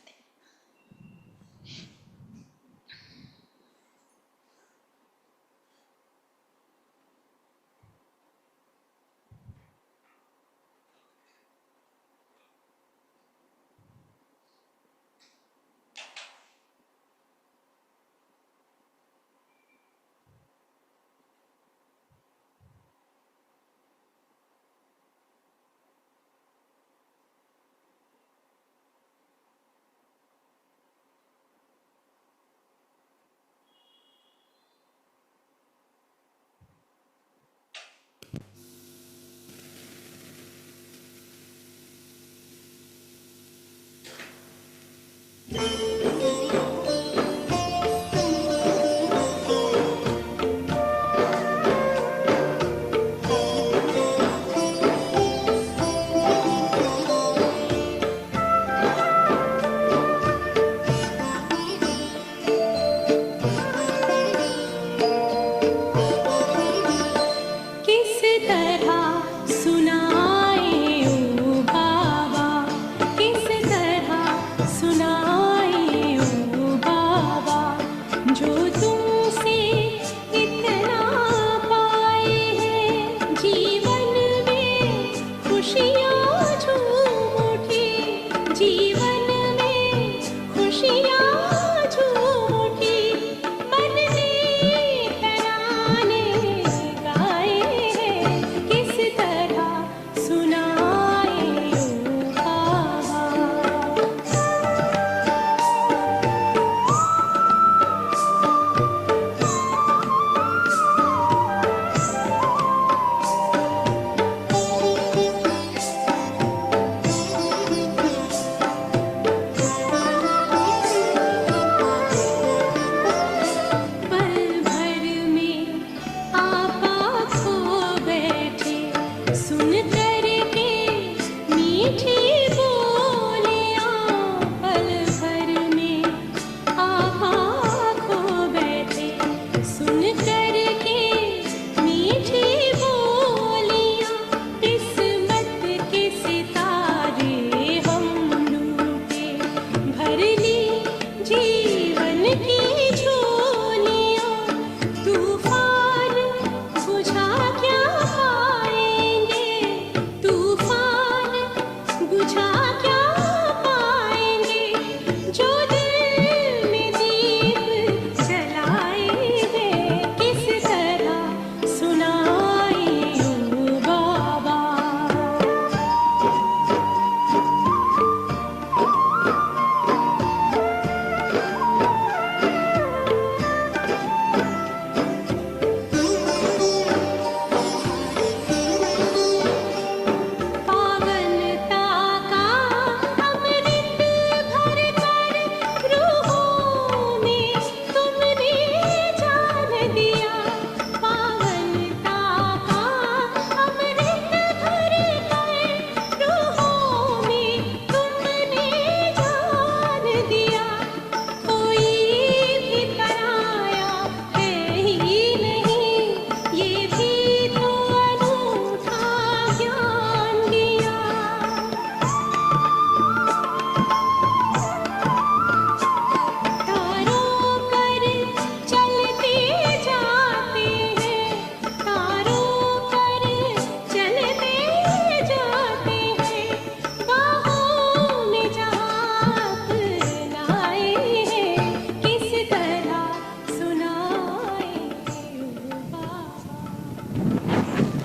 सुन करके मीठी